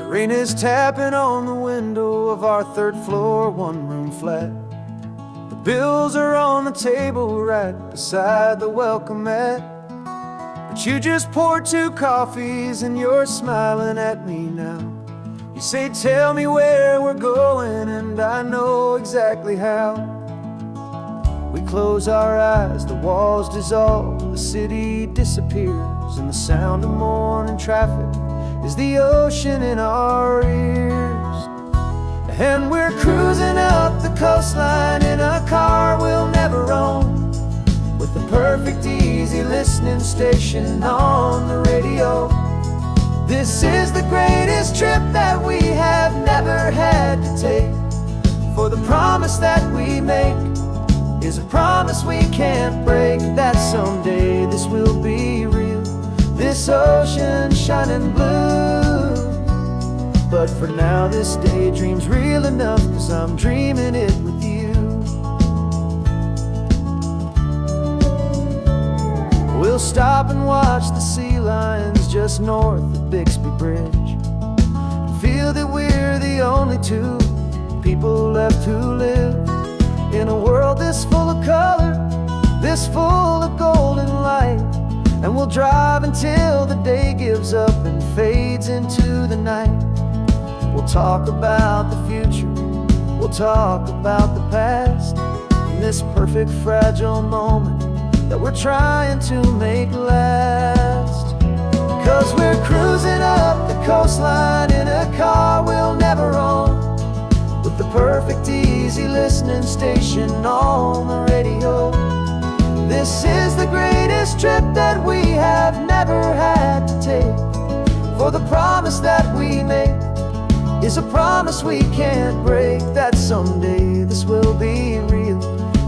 Rain is tapping on the window of our third floor, one-room flat. The bills are on the table right beside the welcome mat. But you just poured 2 coffees and you're smiling at me now. You say, tell me where we're going, and I know exactly how. We close our eyes, the walls dissolve, the city disappears, and the sound of morning traffic is the ocean in our ears. And we're cruising up the coastline in a car we'll never own, with the perfect easy listening station on the radio. This is the greatest trip that we have never had to take, for the promise that we make is a promise we can't break, that someday this will be real, this ocean shining blue. But for now this daydream's real enough, 'cause I'm dreaming it with you. We'll stop and watch the sea lions just north of Bixby Bridge, and feel that we're the only 2 people left who live in a world this full of color, this full of golden light. And we'll drive until the day gives up and fades into the night. We'll talk about the future, we'll talk about the past, in this perfect fragile moment that we're trying to make last. 'Cause we're cruising up the coastline in a car we'll never own, with the perfect easy listening station on the radio. This is the greatest trip that we have never had to take, for the promise that we make is a promise we can't break, that someday this will be real,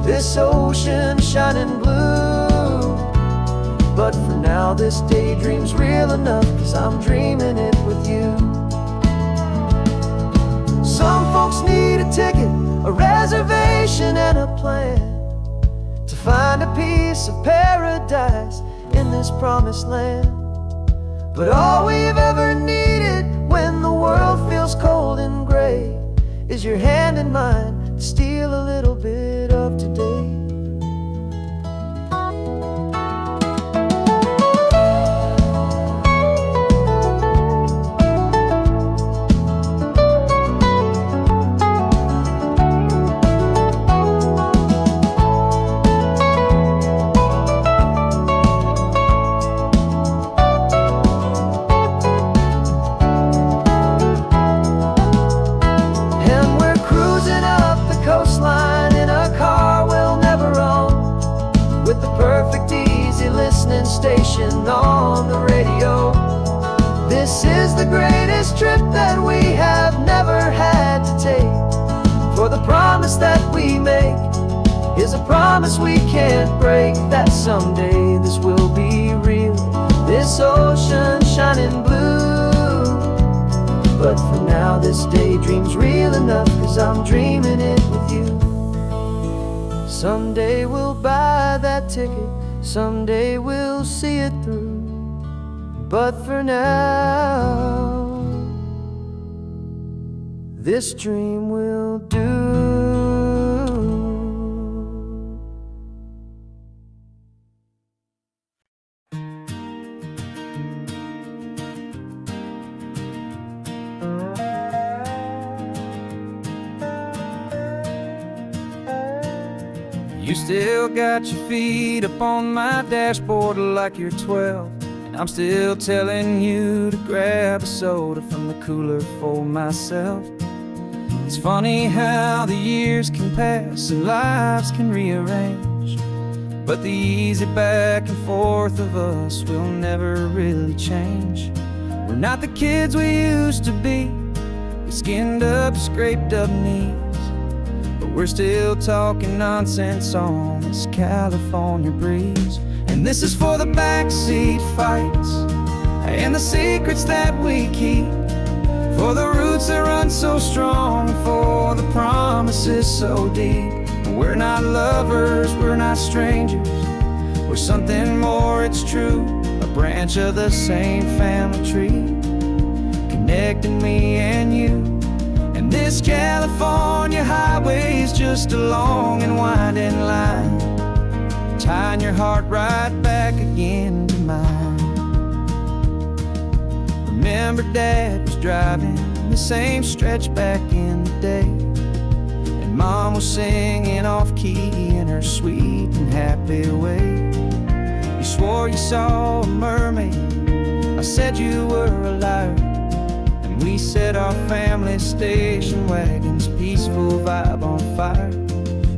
this ocean shining blue. But for now this daydream's real enough, 'cause I'm dreaming it with you. Some folks need a ticket, a reservation and a plan, to find a piece of paradise in this promised land. But all we've ever needed when the world feels cold and gray is your hand in mine to steal a little bit of today. Station on the radio. This is the greatest trip that we have never had to take, for the promise that we make is a promise we can't break, that someday this will be real, this ocean shining blue. But for now this daydream's real enough, 'cause I'm dreaming it with you. Someday we'll buy that ticket, someday we'll see it through, but for now this dream will do. You still got your feet up on my dashboard like you're 12, and I'm still telling you to grab a soda from the cooler for myself. It's funny how the years can pass and lives can rearrange, but the easy back and forth of us will never really change. We're not the kids we used to be, with skinned up, scraped up knees, but we're still talking nonsense on this California breeze. And this is for the backseat fights and the secrets that we keep, for the roots that run so strong, for the promises so deep. We're not lovers, we're not strangers, we're something more, it's true, a branch of the same family tree, connecting me and you. And this California highway's just a long and winding line, tying your heart right back again to mine. Remember Dad was driving the same stretch back in the day, and Mom was singing off-key in her sweet and happy way. You swore you saw a mermaid, I said you were a liar, and we set our family station wagon's peaceful vibe on fire.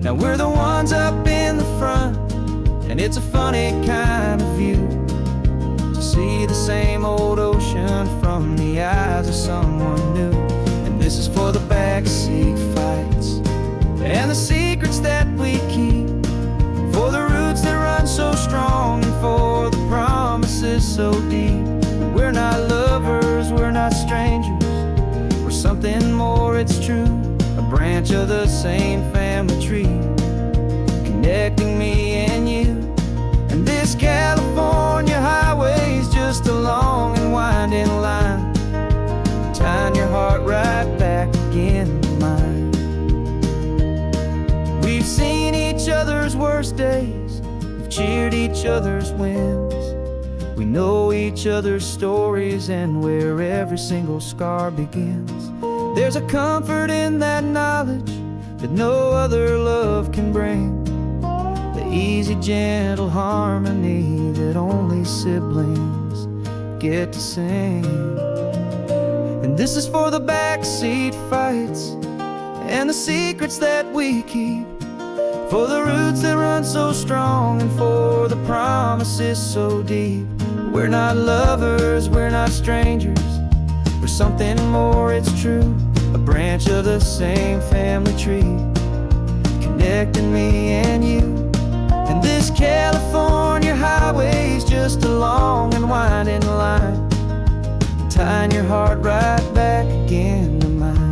Now we're the ones up in the front, and it's a funny kind of view to see the same old ocean from the eyes of someone new. And this is for the backseat fights and the secrets that we keep, for the roots that run so strong and for the promises so deep. We're not lovers, we're not strangers, we're something more, it's true. A branch of the same family tree, connecting me and you. And this California highway's just a long and winding line, tying your heart right back again to mine. We've seen each other's worst days, we've cheered each other's wins. We know each other's stories and where every single scar begins. There's a comfort in that knowledge that no other love can bring, the easy, gentle harmony that only siblings get to sing. And this is for the backseat fights and the secrets that we keep, for the roots that run so strong and for the promises so deep. We're not lovers, we're not strangers, we're something more, it's true. A branch of the same family tree, connecting me and you. And this California highway's just a long and winding line, tying your heart right back again to mine.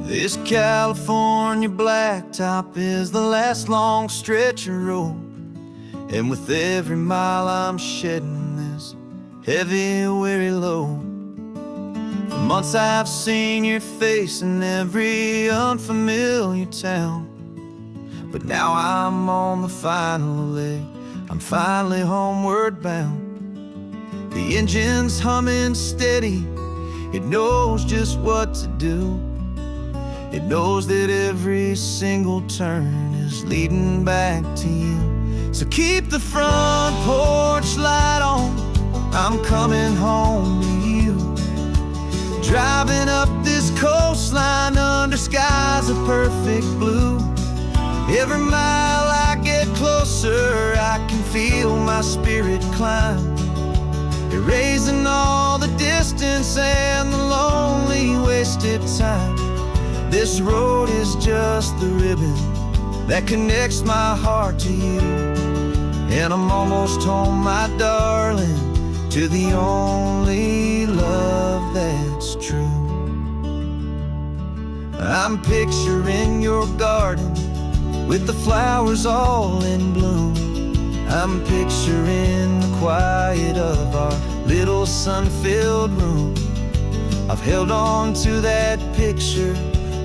This California blacktop is the last long stretch of road, and with every mile I'm shedding this heavy, weary load. For months I've seen your face in every unfamiliar town, but now I'm on the final leg, I'm finally homeward bound. The engine's humming steady, it knows just what to do. It knows that every single turn is leading back to you. So keep the front porch light on, I'm coming home to you. Driving up this coastline under skies of perfect blue. Every mile I get closer, I can feel my spirit climb, erasing all the distance and the lonely wasted time. This road is just the ribbon that connects my heart to you, and I'm almost home, my darling, to the only love that's true. I'm picturing your garden with the flowers all in bloom. I'm picturing the quiet of our little sun-filled room. I've held on to that picture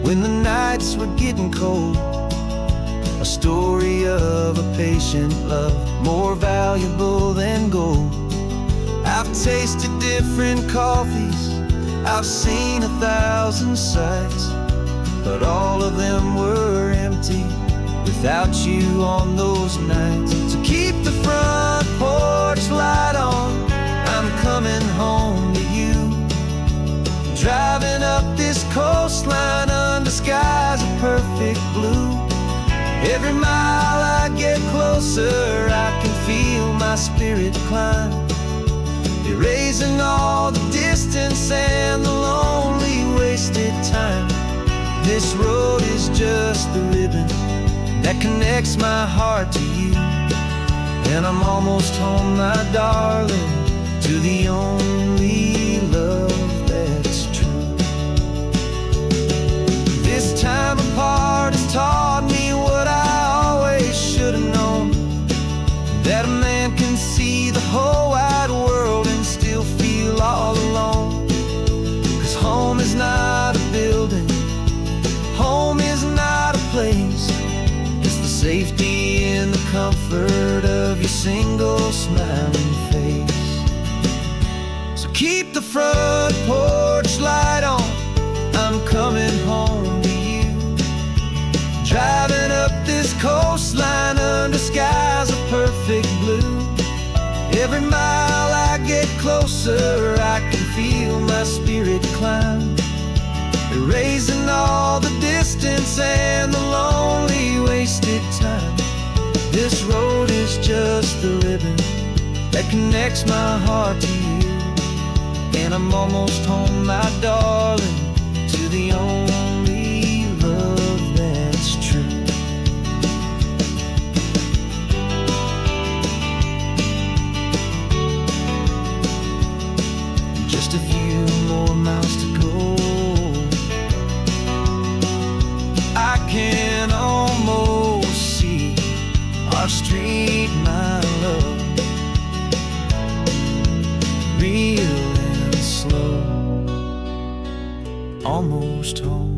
when the nights were getting cold, a story of a patient love more valuable than gold. I've tasted different coffees, I've seen 1,000 sights, but all of them were empty without you on those nights. So keep the front porch light on, I'm coming home to you. Driving up this coastline under skies of perfect blue. Every mile I get closer, I can feel my spirit climb, erasing all the distance and the lonely wasted time. This road is just the ribbon that connects my heart to you. And I'm almost home, my darling, to the only love that's true. This time apart has taught me what I always should have known, that a man can see the whole wide world and still feel all alone. 'Cause home is not a building, home is not a place, it's the safety and the comfort of your single smiling face. So keep the front porch light on, I'm coming home to you. Driving up this coastline under skies of perfect blue. Every mile I get closer, I can feel my spirit climb, erasing all the distance and the lonely wasted time. This road is just the ribbon that connects my heart to you. And I'm almost home, my darling, to the only love that's true. Just a few more miles to go, I can almost see our street, my love, real and slow, almost home.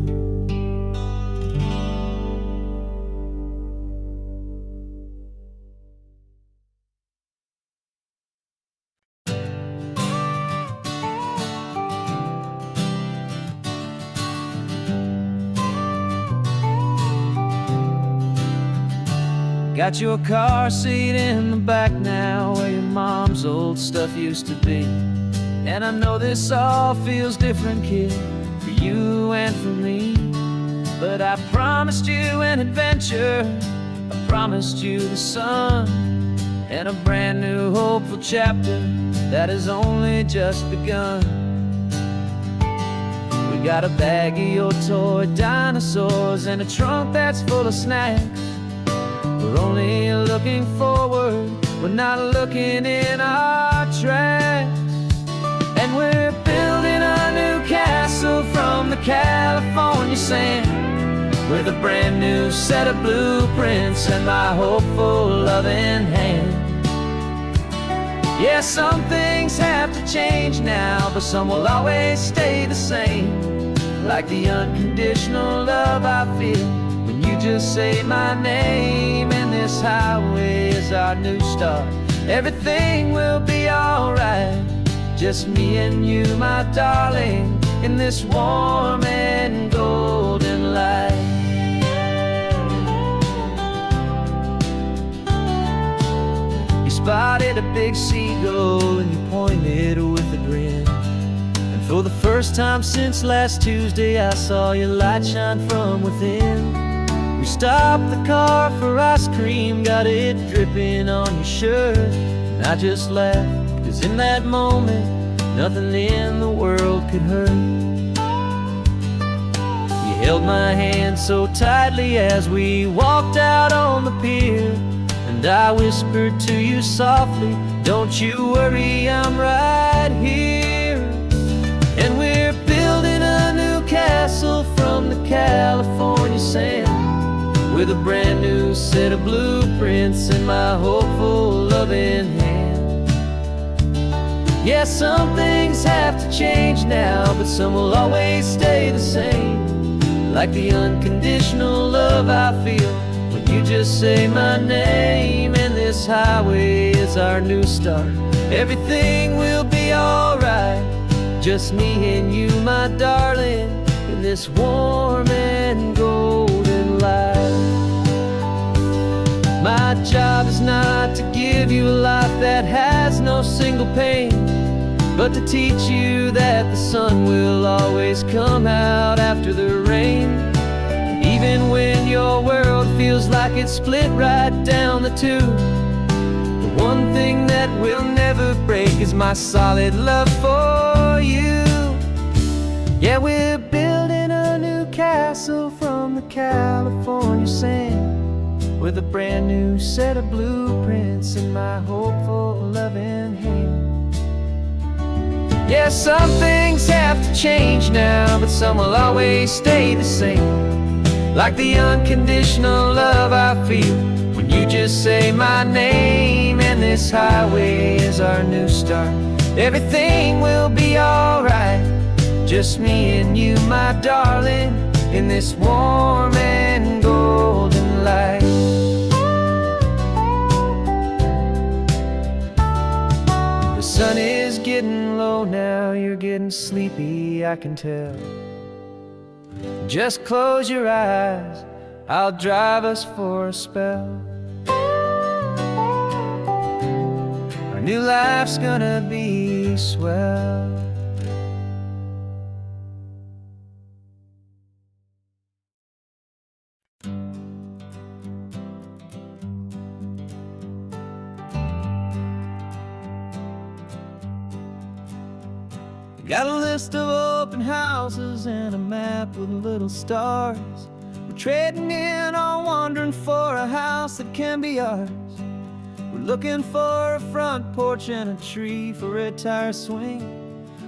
Got your car seat in the back now, where your mom's old stuff used to be. And I know this all feels different, kid, for you and for me. But I promised you an adventure, I promised you the sun, and a brand new hopeful chapter that has only just begun. We got a bag of your toy dinosaurs and a trunk that's full of snacks. We're only looking forward, we're not looking in our tracks. And we're building a new castle from the California sand, with a brand new set of blueprints and my hopeful loving hand. Yeah, some things have to change now, but some will always stay the same. Like the unconditional love I feel when you just say my name. And this highway is our new start, everything will be alright. Just me and you, my darling, in this warm and golden light. You spotted a big seagull and you pointed with a grin. And for the first time since last Tuesday, I saw your light shine from within. We stopped the car for ice cream, got it dripping on your shirt. And I just laughed, 'cause in that moment, nothing in the world could hurt. You held my hand so tightly as we walked out on the pier, and I whispered to you softly, don't you worry, I'm right here. And we're building a new castle from the California sand, with a brand new set of blueprints in my hopeful loving hand. Yeah, some things have to change now, but some will always stay the same. Like the unconditional love I feel when you just say my name. And this highway is our new start, everything will be alright. Just me and you, my darling, in this warm and golden light. My job is not to give you a life that has no single pain, but to teach you that the sun will always come out after the rain. And even when your world feels like it's split right down the two, the one thing that will never break is my solid love for you. Yeah, we're building pencil from the California sand, with a brand new set of blueprints in my hopeful, loving hand. Yeah, some things have to change now, but some will always stay the same. Like the unconditional love I feel when you just say my name. And this highway is our new start. Everything will be alright, just me and you, my darling, in this warm and golden light. The sun is getting low now, you're getting sleepy, I can tell. Just close your eyes, I'll drive us for a spell. Our new life's gonna be swell. Got a list of open houses and a map with little stars. We're trading in or wandering for a house that can be ours. We're looking for a front porch and a tree for a tire swing,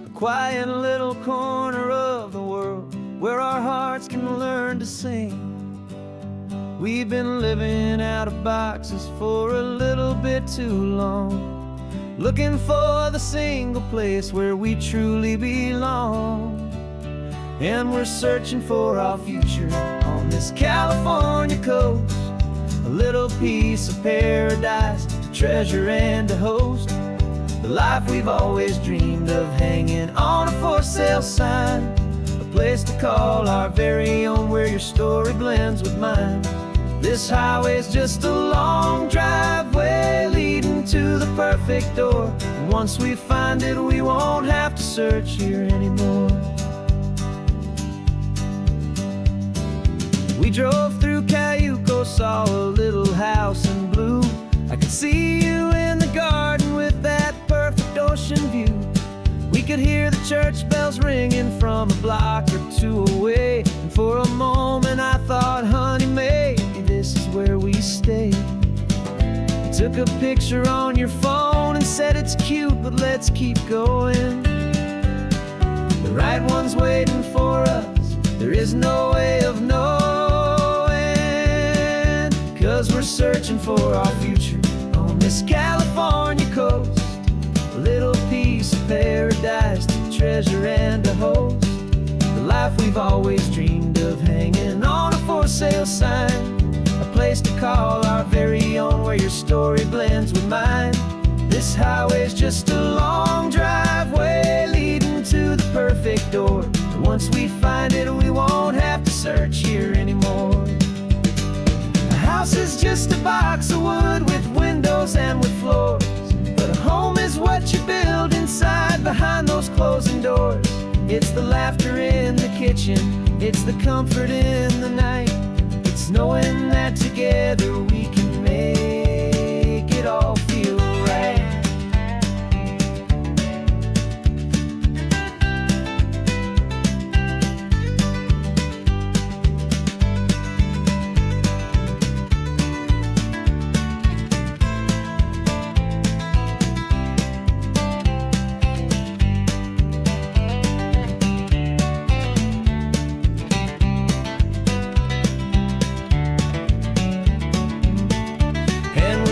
a quiet little corner of the world where our hearts can learn to sing. We've been living out of boxes for a little bit too long, looking for the single place where we truly belong. And we're searching for our future on this California coast, a little piece of paradise to treasure and to host, the life we've always dreamed of, hanging on a for sale sign, a place to call our very own where your story blends with mine. This highway's just a long driveway leading to the perfect door, and once we find it, we won't have to search here anymore. We drove through Cayuco, saw a little house in blue. I could see you in the garden with that perfect ocean view. We could hear the church bells ringing from a block or two away, and for a moment I thought, honey, maybe this is where we stay. You took a picture on your phone and said it's cute, but let's keep going. The right one's waiting for us, there is no way of knowing, 'cause we're searching for our future on this California coast, a little piece of paradise to treasure and to host, the life we've always dreamed of, hanging on a for sale sign, a place to call our very own where your story blends with mine. This highway's just a long driveway leading to the perfect door, and once we find it, we won't have to search here anymore. A house is just a box of wood with windows and with floors, but a home is what you build inside behind those closing doors. It's the laughter in the kitchen, it's the comfort in the night, it's knowing that together we can make it all feel right.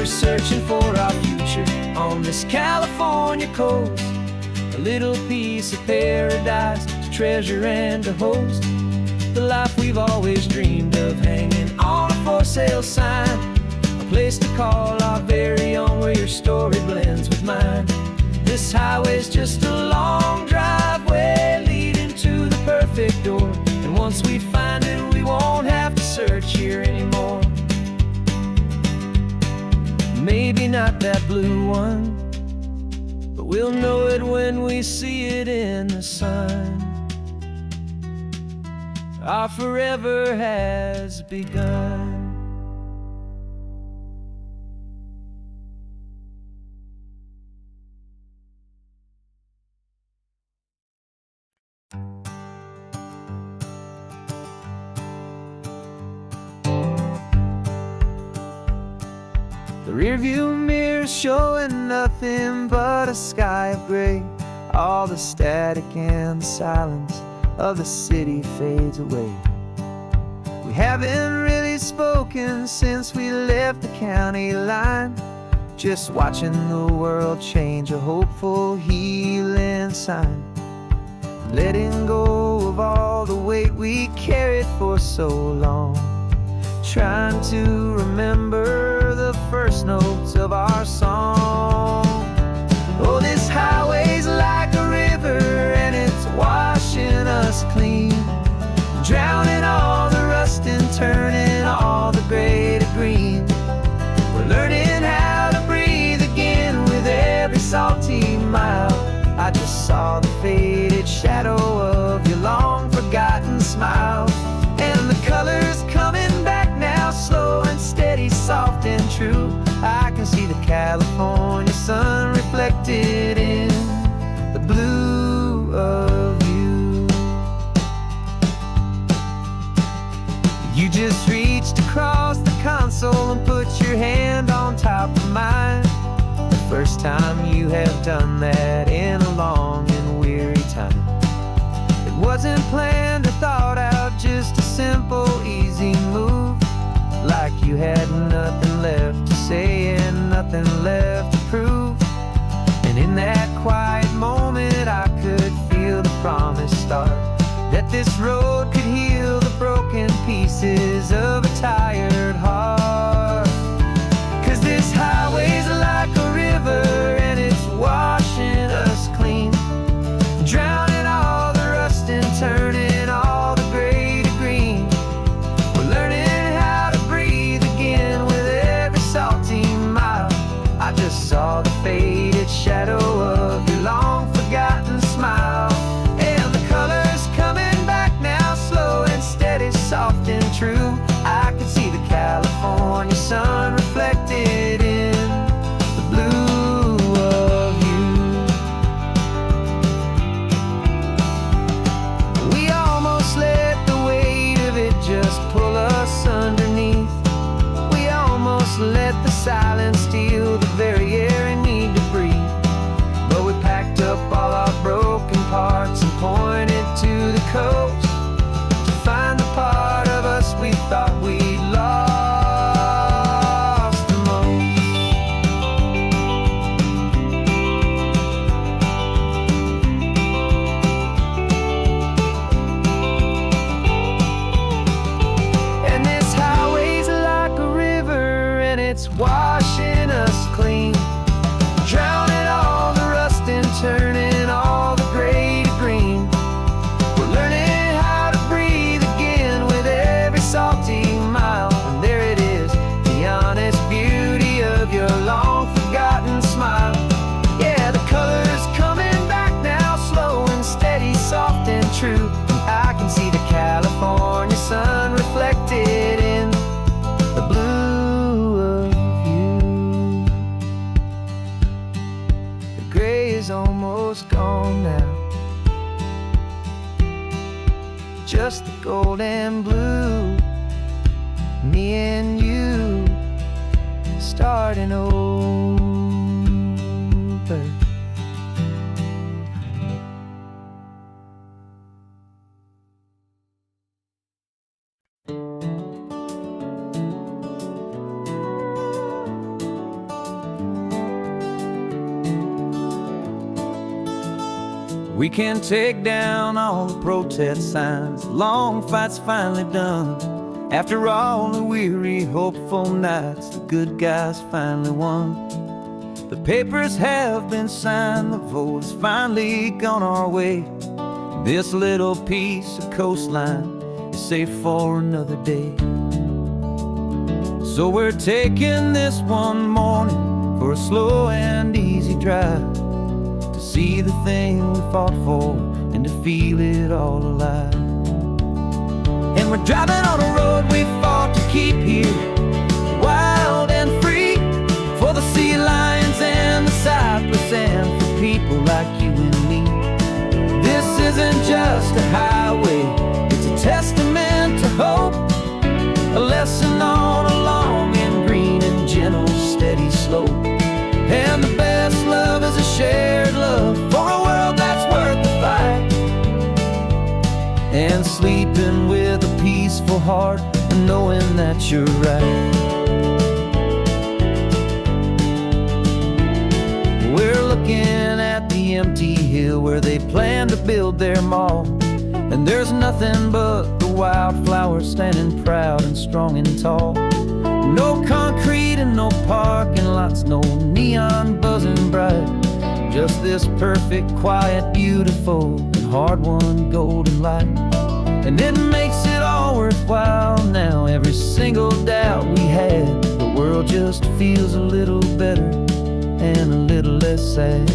Searching for our future on this California coast, a little piece of paradise to treasure and to host, the life we've always dreamed of, hanging on a for sale sign, a place to call our very own where your story blends with mine. This highway's just a long driveway leading to the perfect door, and once we find it, we won't have to search here anymore. Maybe not that blue one, but we'll know it when we see it in the sun. Our forever has begun. The rearview mirror showing nothing but a sky of gray. All the static and the silence of the city fades away. We haven't really spoken since we left the county line, just watching the world change, a hopeful healing sign. Letting go of all the weight we carried for so long, trying to remember the first notes of our song. Oh, this highway's like a river and it's washing us clean, drowning all the rust and turning all the gray to green. We're learning how to breathe again with every salty mile. I just saw the faded shadow of your long forgotten smile, and the colors coming back now, slow and steady, soft and true. I can see the California sun reflected in the blue of you. You just reached across the console and put your hand on top of mine. The first time you have done that in a long and weary time. It wasn't planned or thought out, just a simple, easy move. Like you had nothing left to say and nothing left to prove. And in that quiet moment I could feel the promise start, that this road could heal the broken pieces of a tired heart. 'Cause this highway's like a river and it's washing us clean, drowning all the rust and turning all the gray to green. We're learning how to breathe again with every salty mile. I just saw the faded shadow of your long forgotten smile, and the colors coming back now, slow and steady, soft and true. I could see the California sun reflected in the blue of you. We almost let the weight of it just pull us underneath. We almost let the silence steal the very air we need to breathe. But we packed up all our broken parts and pointed to the coast to find the part of us we thought we'd lost the most. And this highway's like a river and it's washing us clean, drowning all the rust and turning all the gray to green. We're learning how to breathe again with every salty mile. And there it is, the honest beauty of your long forgotten smile. Yeah, the colors coming back now, slow and steady, soft and true. I can see the California sun reflected in the blue of you. The gray is almost gone now, just the gold and blue. Me and you starting over. We can take down all the protest signs, the long fight's finally done. After all the weary, hopeful nights, the good guys finally won. The papers have been signed, the vote's finally gone our way. This little piece of coastline is safe for another day. So we're taking this one morning for a slow and easy drive, to see the thing we fought for and to feel it all alive. And we're driving on a road we fought to keep here, wild and free, for the sea lions and the cypress and for people like you and me. This isn't just a highway, it's a testament to hope, a lesson on a long and green and gentle, steady heart and knowing that you're right. We're looking at the empty hill where they plan to build their mall, and there's nothing but the wildflowers standing proud and strong and tall. No concrete and no parking lots, no neon buzzing bright, just this perfect, quiet, beautiful, and hard-won golden light. And it makes it all worthwhile now. Every single doubt we had, the world just feels a little better and a little less sad.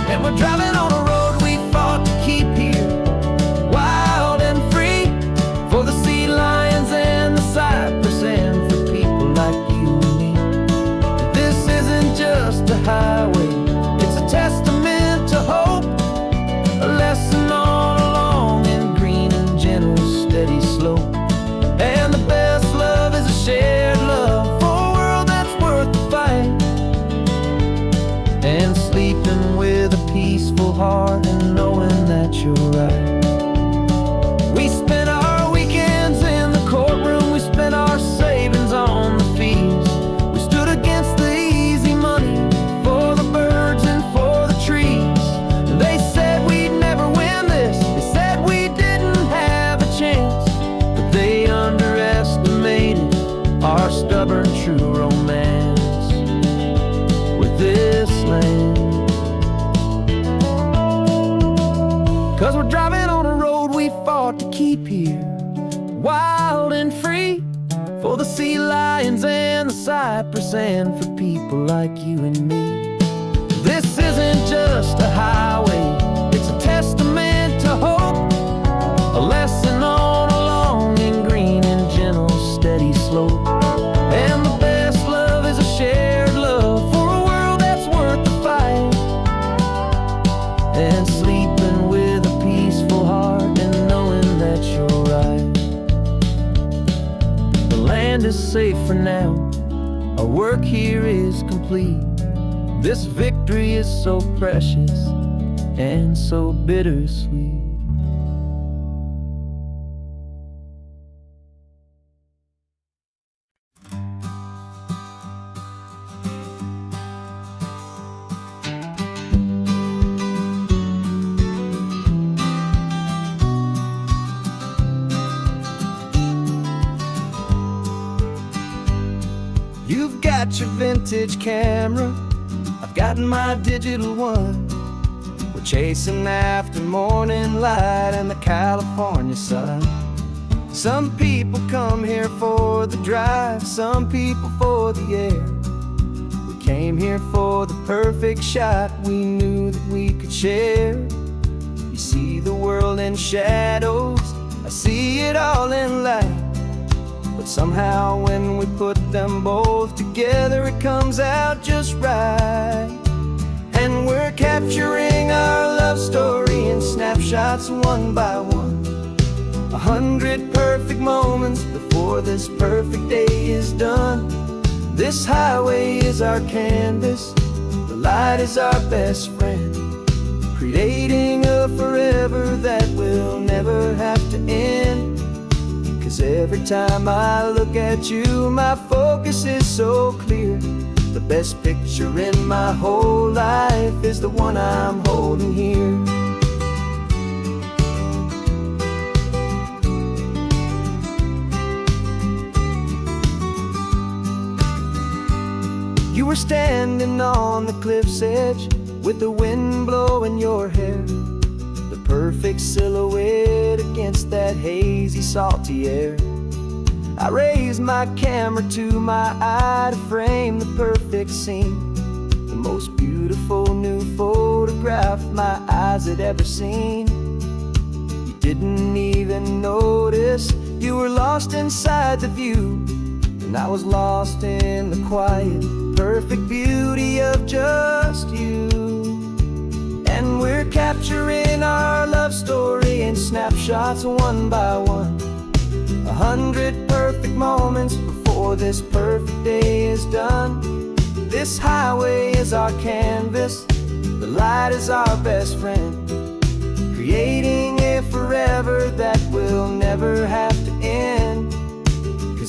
And we're driving on a road we fought to keep here, wild and free, for the sea lions and the cypress, and for people like you and me. This isn't just a highway, it's a testament to hope, a lesson all along in green and gentle, steady slope. And the best love is a shared love for a world that's worth the fight, and sleeping with a peaceful heart and knowing that you're right. We spent our weekends in the courtroom, we spent our savings on the fees. We stood against the easy money for the birds and for the trees. And they said we'd never win this, they said we didn't have a chance, but they underestimated our stubborn true romance with this land. 'Cause we're driving on a road we fought to keep here, wild and free, for the sea lions and the cypress, and for people like you and me. This isn't just a highway, it's a testament to hope, a lesson on along in green and gentle, steady slope. And the best love is a shared love for a world that's worth the fight, and sleeping with a peaceful heart and knowing that you're right. The land is safe for now, our work here is complete. This victory is so precious and so bittersweet. You've got your vintage camera, I've got my digital one. We're chasing after morning light and the California sun. Some people come here for the drive, some people for the air. We came here for the perfect shot we knew that we could share. You see the world in shadows, I see it all in light, but somehow when we put them both together it comes out just right. And we're capturing our love story in snapshots one by one, 100 perfect moments before this perfect day is done. This highway is our canvas, the light is our best friend, creating a forever that will never have to end. 'Cause every time I look at you, my focus is so clear. The best picture in my whole life is the one I'm holding here. You were standing on the cliff's edge with the wind blowing your hair, the perfect silhouette against that hazy, salty air. I raised my camera to my eye to frame the perfect scene, the most beautiful new photograph my eyes had ever seen. You didn't even notice you were lost inside the view, and I was lost in the quiet, perfect beauty of just you. And we're capturing our love story in snapshots one by one, 100 perfect moments before this perfect day is done. This highway is our canvas, the light is our best friend, creating a forever that will never have to end.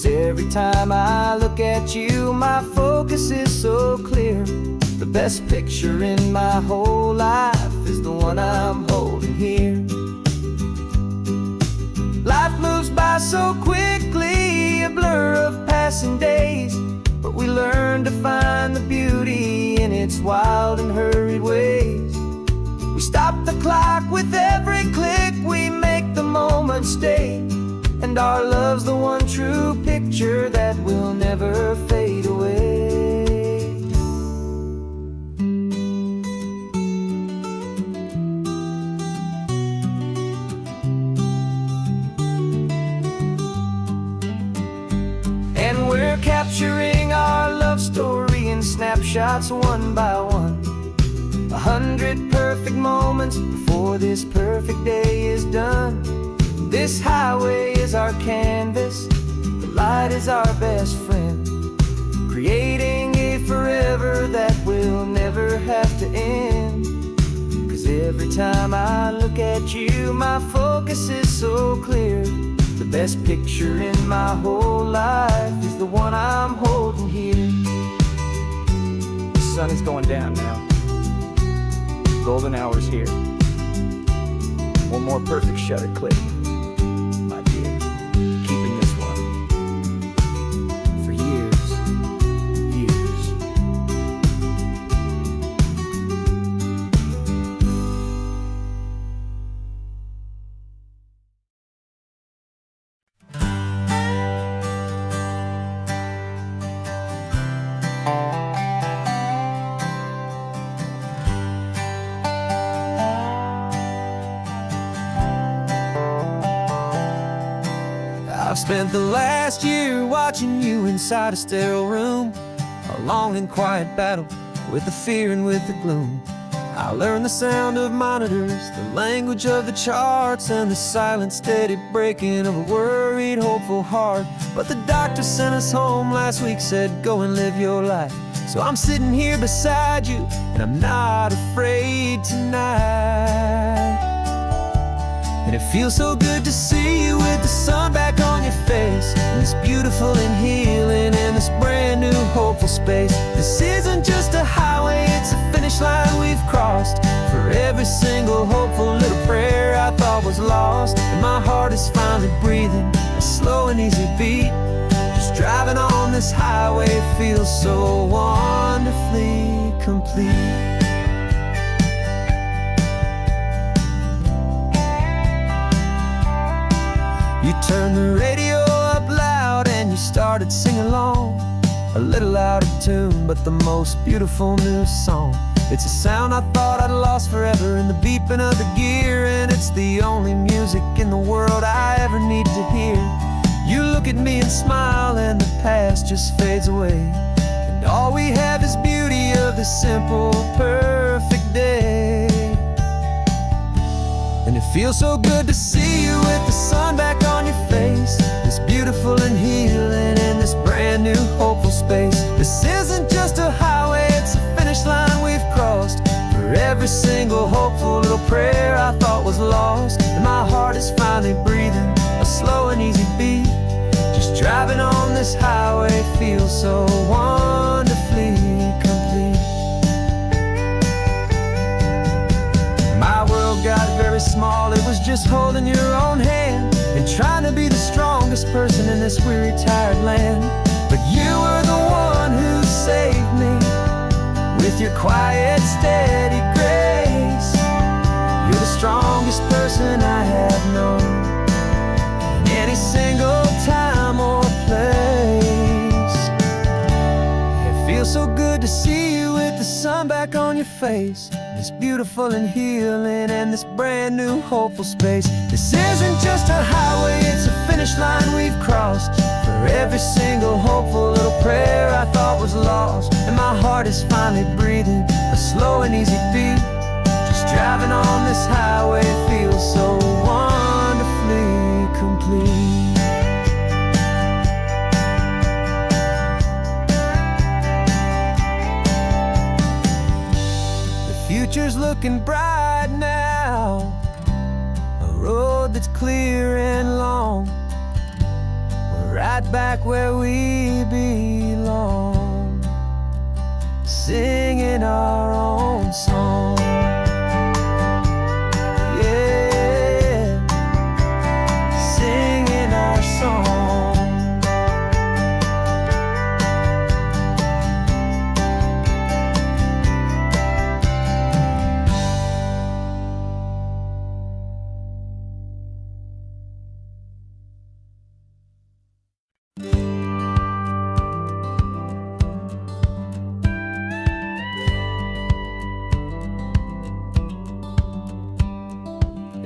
'Cause every time I look at you, my focus is so clear. The best picture in my whole life is the one I'm holding here. Life moves by so quickly, a blur of passing days, but we learn to find the beauty in its wild and hurried ways. We stop the clock with every click, we make the moment stay, and our love's the one true picture that will never fade away. And we're capturing our love story in snapshots one by one. 100 perfect moments before this perfect day is done. This highway is our canvas, the light is our best friend, creating a forever that will never have to end. 'Cause every time I look at you, my focus is so clear. The best picture in my whole life is the one I'm holding here. The sun is going down now. Golden hour's here. One more perfect shutter click, my dear. Keeping this one for years, years. I've spent the last year watching you inside a sterile room, a long and quiet battle with the fear and with the gloom. I learned the sound of monitors, the language of the charts, and the silent steady breaking of a worried, hopeful heart. But the doctor sent us home last week, said go and live your life. So I'm sitting here beside you, and I'm not afraid tonight. And it feels so good to see you with the sun back on your face, and this beautiful and healing in this brand new hopeful space. This isn't just a highway, it's a finish line we've crossed. For every single hopeful little prayer I thought was lost, and my heart is finally breathing a slow and easy beat. Just driving on this highway feels so wonderfully complete. You turned the radio up loud and you started singing along, a little out of tune, but the most beautiful new song. It's a sound I thought I'd lost forever in the beeping of the gear, and it's the only music in the world I ever need to hear. You look at me and smile and the past just fades away, and all we have is beauty of this simple, perfect day. And it feels so good to see you with the sun back on your face, this beautiful and healing in this brand new hopeful space. This isn't just a highway, it's a finish line we've crossed. For every single hopeful little prayer I thought was lost, and my heart is finally breathing a slow and easy beat. Just driving on this highway feels so wonderfully complete. My world got very small, it was just holding your own hand and trying to be the strongest person in this weary, tired land. But you were the one who saved me with your quiet, steady grace. You're the strongest person I have known in any single time or place. It feels so good to see you with the sun back on your face, this beautiful and healing and this brand new hopeful space. This isn't just a highway, it's a finish line we've crossed. For every single hopeful little prayer I thought was lost, and my heart is finally breathing a slow and easy beat. Just driving on this highway feels so wonderfully complete. Future's looking bright now, a road that's clear and long. We're riding right back where we belong, singing our own song. Yeah, singing our song.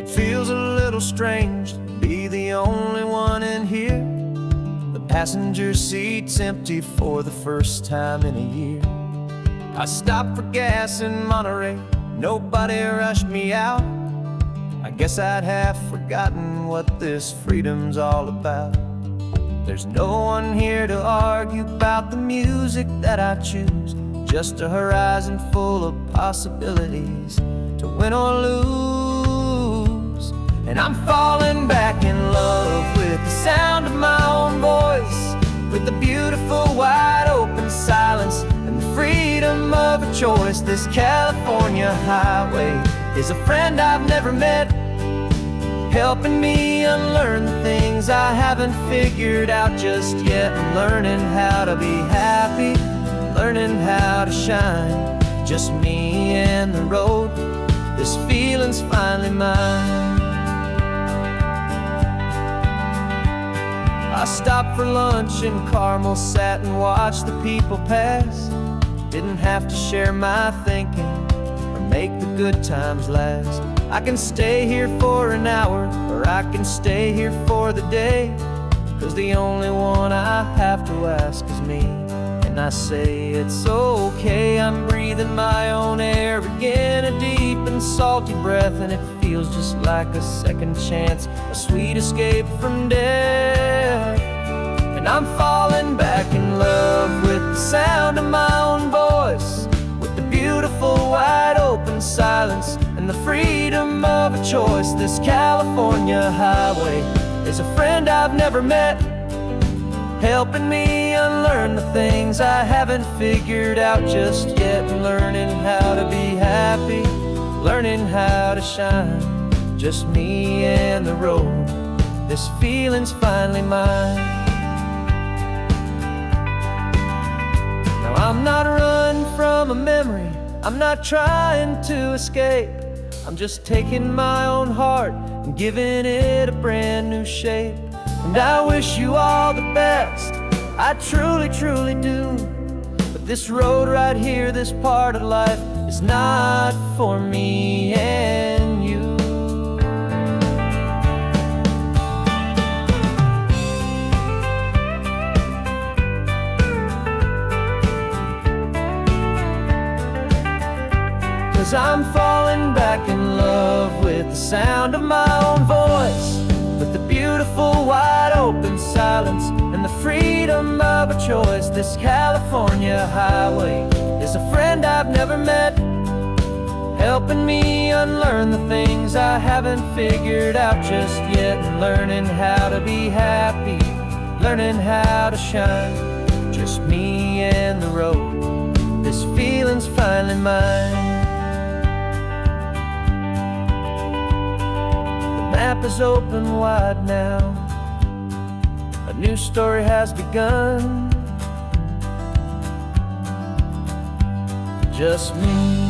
Feels a little strange to be the only one in here. The passenger seat's empty for the first time in a year. I stopped for gas in Monterey, nobody rushed me out. I guess I'd have forgotten what this freedom's all about. There's no one here to argue about the music that I choose, just a horizon full of possibilities to win or lose. And I'm falling back in love with the sound of my own voice, with the beautiful wide open silence and the freedom of a choice. This California highway is a friend I've never met, helping me unlearn the things I haven't figured out just yet. I'm learning how to be happy, learning how to shine, just me and the road. This feeling's finally mine. I stopped for lunch in Carmel, sat and watched the people pass. Didn't have to share my thinking or make the good times last. I can stay here for an hour, or I can stay here for the day, 'cause the only one I have to ask is me. And I say it's okay, I'm breathing my own air again, a deep and salty breath, and it feels just like a second chance, a sweet escape from death. And I'm falling back in love with the sound of my own voice, with the beautiful wide open silence and the freedom of a choice. This California highway is a friend I've never met, helping me unlearn the things I haven't figured out just yet. Learning how to be happy, learning how to shine, just me and the road. This feeling's finally mine. Now I'm not running from a memory, I'm not trying to escape. I'm just taking my own heart and giving it a brand new shape. And I wish you all the best, I truly, truly do. But this road right here, this part of life, is not for me and you. 'Cause I'm falling back in love with the sound of my own voice, with the beautiful wide open silence and the freedom of a choice. This California highway is a friend I've never met, helping me unlearn the things I haven't figured out just yet. And learning how to be happy, learning how to shine, just me and the road. This feeling's finally mine. The map is open wide now, a new story has begun. Just me.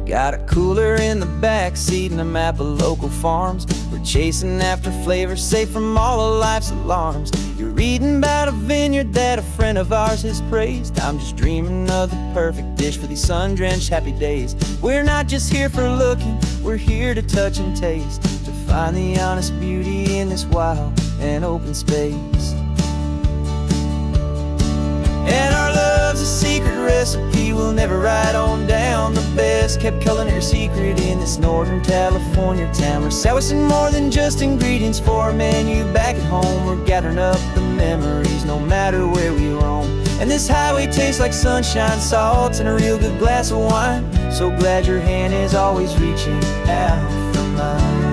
Got a cooler in the back seat and a map of local farms. We're chasing after flavors safe from all of life's alarms. You're reading about a vineyard that a friend of ours has praised. I'm just dreaming of the perfect dish for these sun-drenched happy days. We're not just here for looking, we're here to touch and taste, to find the honest beauty in this wild and open space. And our love's a secret recipe we'll never write on down. The best kept culinary secret in this Northern California town, where Southwest and more than just ingredients for a menu. Back at home we're gathering up the memories, no matter where we roam. And this highway tastes like sunshine, salt, and a real good glass of wine. So glad your hand is always reaching out for mine.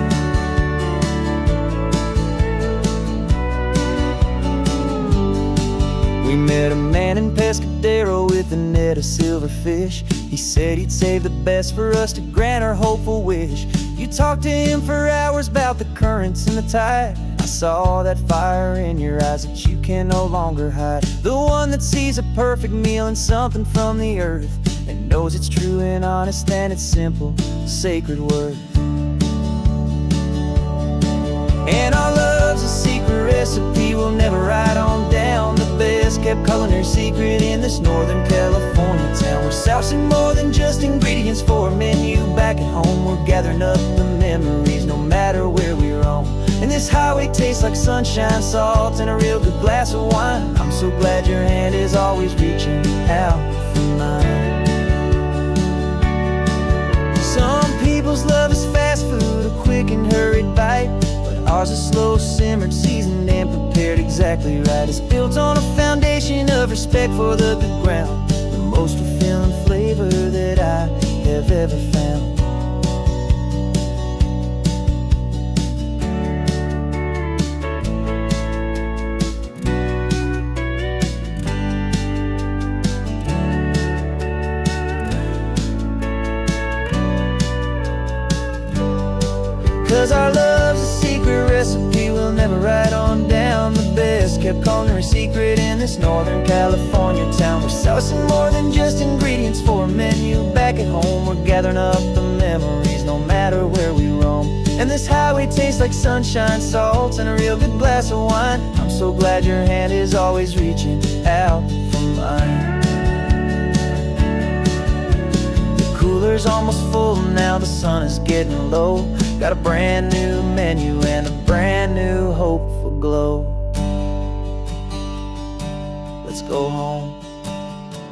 We met a man in Pescadero with a net of silverfish. He said he'd save the best for us to grant our hopeful wish. You talked to him for hours about the currents and the tide. I saw that fire in your eyes that you can no longer hide. The one that sees a perfect meal in something from the earth, and knows it's true and honest and it's simple, sacred worth. And our love's a secret recipe we'll never write on down. The best kept culinary secret in this Northern California town, where South's and more than just ingredients for a menu. Back at home we're gathering up the memories, no matter where we roam. And this highway tastes like sunshine, salt, and a real good glass of wine. I'm so glad your hand is always reaching out for mine. Some people's love is fast food, a quick and hurried bite, but ours is slow simmered, seasoned, and prepared exactly right. It's built on a foundation of respect for the good ground, the most fulfilling flavor that I have ever found. 'Cause our love's a secret recipe we'll never write on down. The best kept culinary secret in this Northern California town, where sauce and more than just ingredients for a menu. Back at home we're gathering up the memories, no matter where we roam. And this highway tastes like sunshine, salt, and a real good glass of wine. I'm so glad your hand is always reaching out for mine. The cooler's almost full now, the sun is getting low. Got a brand new menu and a brand new hopeful glow. Let's go home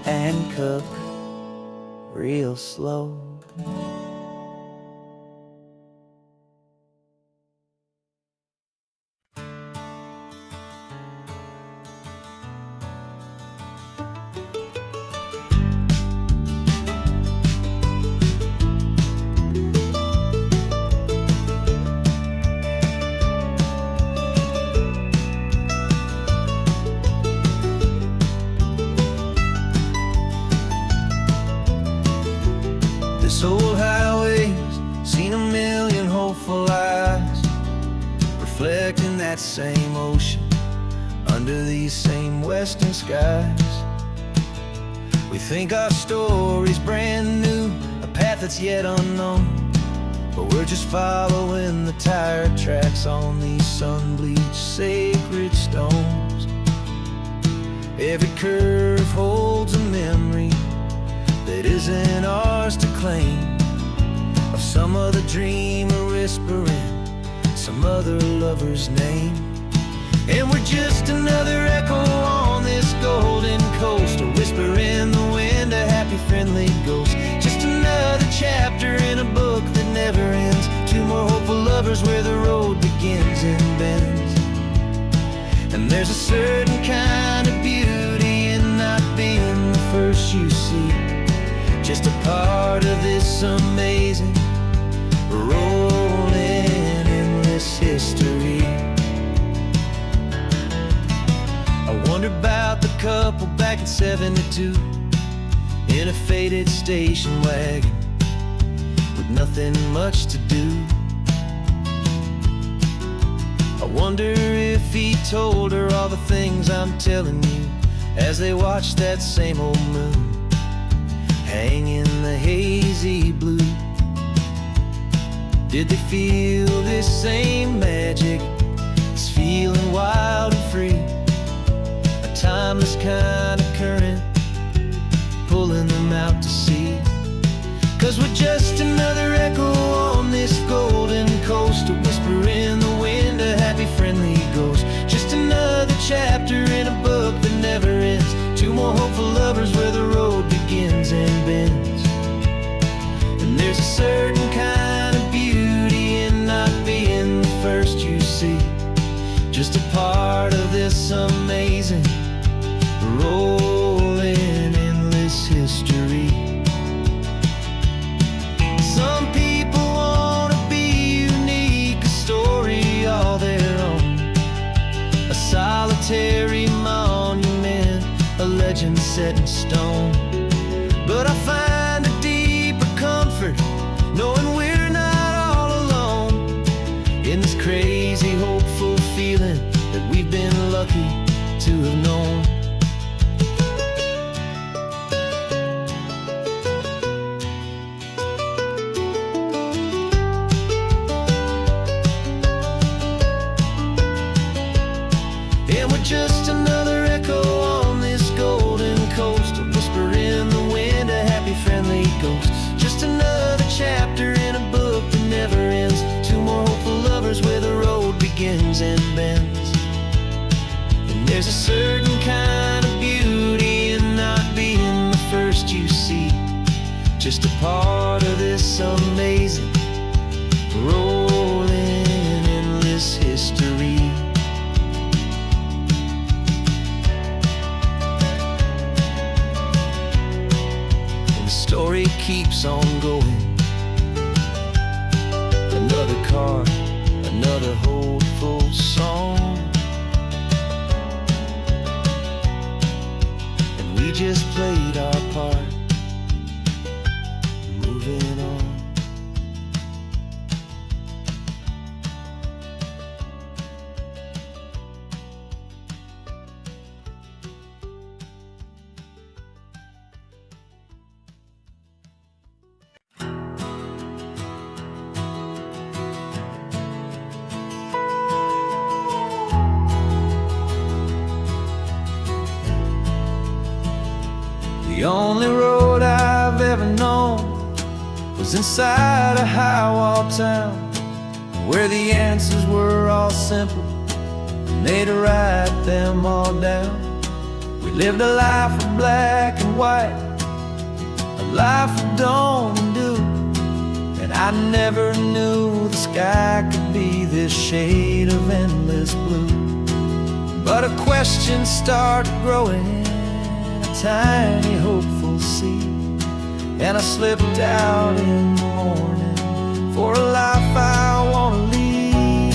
and cook real slow. This old highway's seen a million hopeful eyes, reflecting that same ocean under these same western skies. We think our story's brand new, a path that's yet unknown, but we're just following the tire tracks on these sun-bleached sacred stones. Every curve holds a memory that isn't ours to claim, of some other dreamer whispering some other lover's name. And we're just another echo on this golden coast, a whisper in the wind, a happy friendly ghost. Just another chapter in a book that never ends, two more hopeful lovers where the road begins and bends. And there's a certain kind of beauty in not being the first you see, just a part of this amazing, rolling, endless history. I wonder about the couple back in '72 in a faded station wagon with nothing much to do. I wonder if he told her all the things I'm telling you as they watched that same old moon hang in the hazy blue. Did they feel this same magic, this feeling wild and free, a timeless kind of current pulling them out to sea? 'Cause we're just another echo on this golden coast, a whisper in the wind, a happy friendly ghost. Just another chapter in a book that never ends, two more hopeful lovers where the road begins begins and bends. And there's a certain kind of beauty in not being the first you see, just a part of this amazing rolling endless history. Some people want to be unique, a story all their own, a solitary monument, a legend set in stone. But I find a deeper comfort knowing we're not all alone in this crazy, hopeful feeling that we've been lucky to have known. And we're just another echo on this golden coast, a whisper in the wind, a happy, friendly ghost. Just another chapter in a book that never ends. Two more hopeful lovers where the road begins and bends. And there's a certain kind of beauty in not being the first you see, just a part of this amazing rolling endless history. Story keeps on going. Another card, another hopeful song, and we just played our part, moving on. The only road I've ever known was inside a high-wall town, where the answers were all simple and they'd write them all down. We lived a life of black and white, a life of dawn and dew, and I never knew the sky could be this shade of endless blue. But a question started growing, tiny hopeful seed, and I slipped out in the morning for a life I want to lead.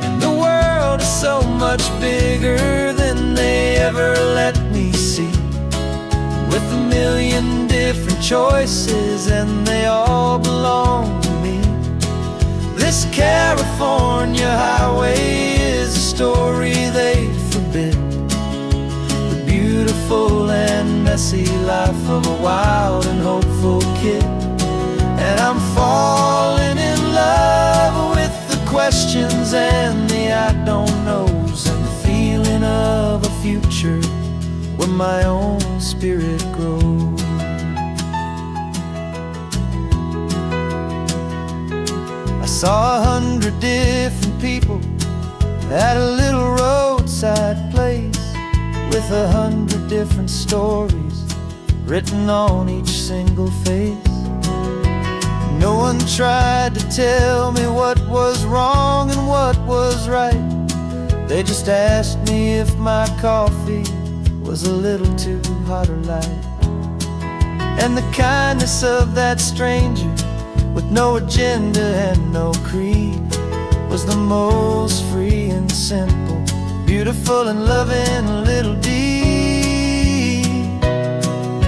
And the world is so much bigger than they ever let me see, with a million different choices and they all belong to me. This California highway is a story they forbid, beautiful and messy life of a wild and hopeful kid. And I'm falling in love with the questions and the I don't knows, and the feeling of a future where my own spirit grows. I saw 100 different people at a little roadside place, with 100 different stories written on each single face. No one tried to tell me what was wrong and what was right. They just asked me if my coffee was a little too hot or light. And the kindness of that stranger, with no agenda and no creed, was the most free and simple, beautiful and loving little deed.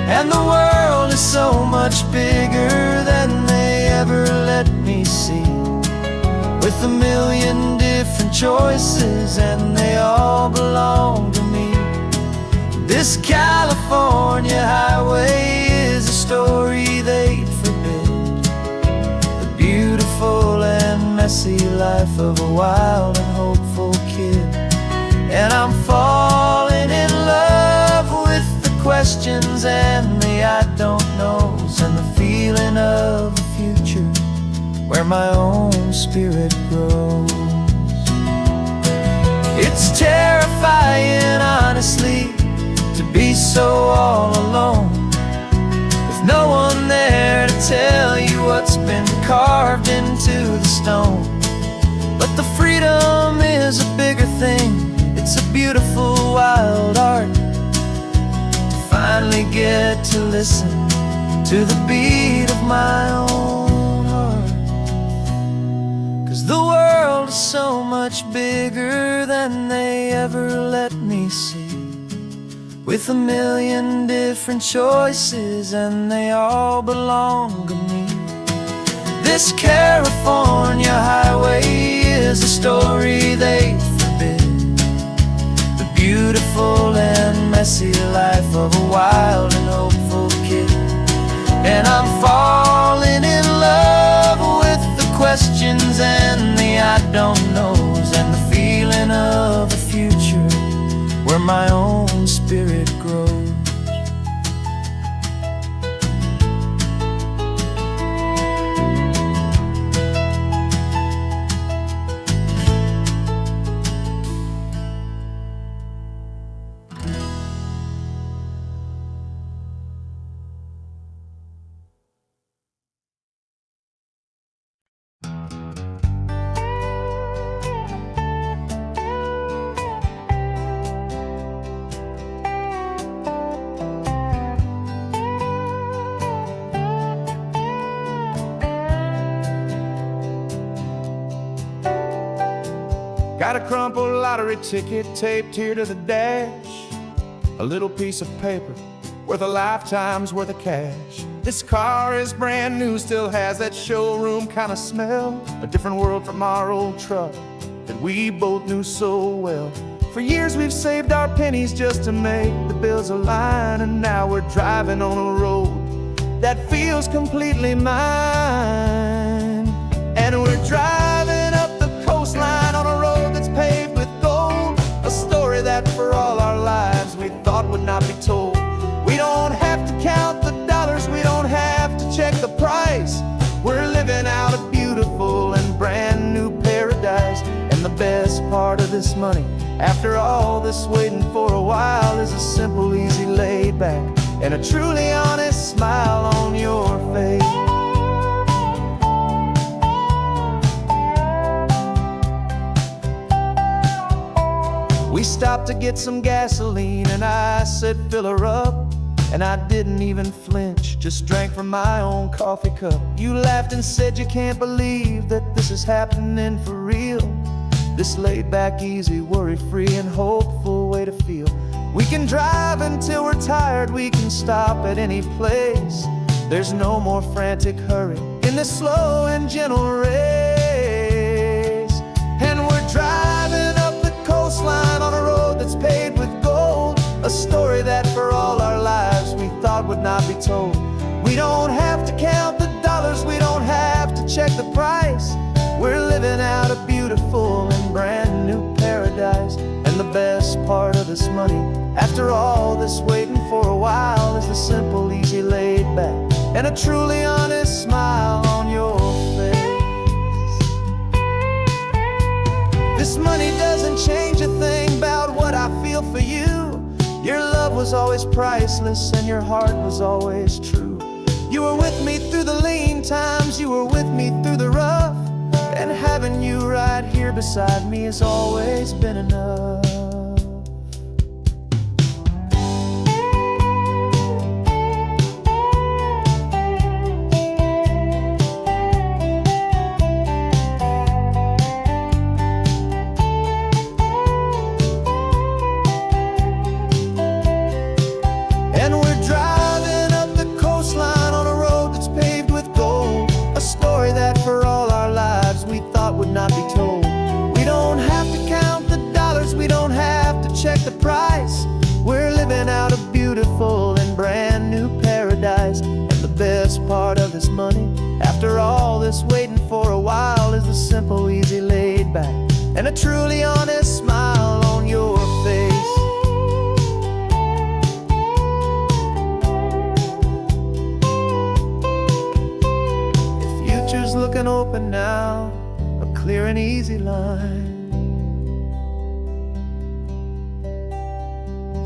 And the world is so much bigger than they ever let me see, with a million different choices and they all belong to me. This California highway is a story they'd forbid, the beautiful and messy life of a wild and hopeful kid. And I'm falling in love with the questions and the I don't knows, and the feeling of a future where my own spirit grows. It's terrifying, honestly, to be so all alone, with no one there to tell you what's been carved into the stone. But the freedom is a bigger thing. It's a beautiful wild art to finally get to listen to the beat of my own heart. 'Cause the world is so much bigger than they ever let me see, with a million different choices and they all belong to me. This California highway is a story they forbid, the beautiful and messy life of a wild and hopeful kid. And I'm falling in love with the questions and the I don't knows, and the feeling of a future where my own spirit grows. Got a crumpled lottery ticket taped here to the dash, a little piece of paper worth a lifetime's worth of cash. This car is brand new, still has that showroom kind of smell, a different world from our old truck that we both knew so well. For years we've saved our pennies just to make the bills align, and now we're driving on a road that feels completely mine. And we're driving up the coastline on a road that's paved with gold, a story that for all our lives we thought would not be told. We don't have to count the dollars, we don't have to check the price. We're living out a beautiful and brand new paradise. And the best part of this money, after all this waiting for a while, is a simple, easy, laid back, and a truly honest smile on your face. We stopped to get some gasoline and I said fill her up, and I didn't even flinch, just drank from my own coffee cup. You laughed and said you can't believe that this is happening for real, this laid back, easy, worry-free and hopeful way to feel. We can drive until we're tired, we can stop at any place. There's no more frantic hurry in this slow and gentle race. And we're driving up the coastline on a road that's paved with gold, a story that for all our lives we thought would not be told. We don't have to count the dollars, we don't have to check the price. We're living out a beautiful and brand new paradise. And the best part of this money, after all this waiting for a while, is the simple, easy, laid back, and a truly honest smile on your face. This money doesn't change a thing about what I feel for you. Your love was always priceless and your heart was always true. You were with me through the lean times, you were with me through the rough, and having you right here beside me has always been enough. Not be told. We don't have to count the dollars, we don't have to check the price. We're living out a beautiful and brand new paradise. And the best part of this money, after all this waiting for a while, is the simple, easy, laid back, and a truly honest smile on your face. The future's looking open now, clear and easy line.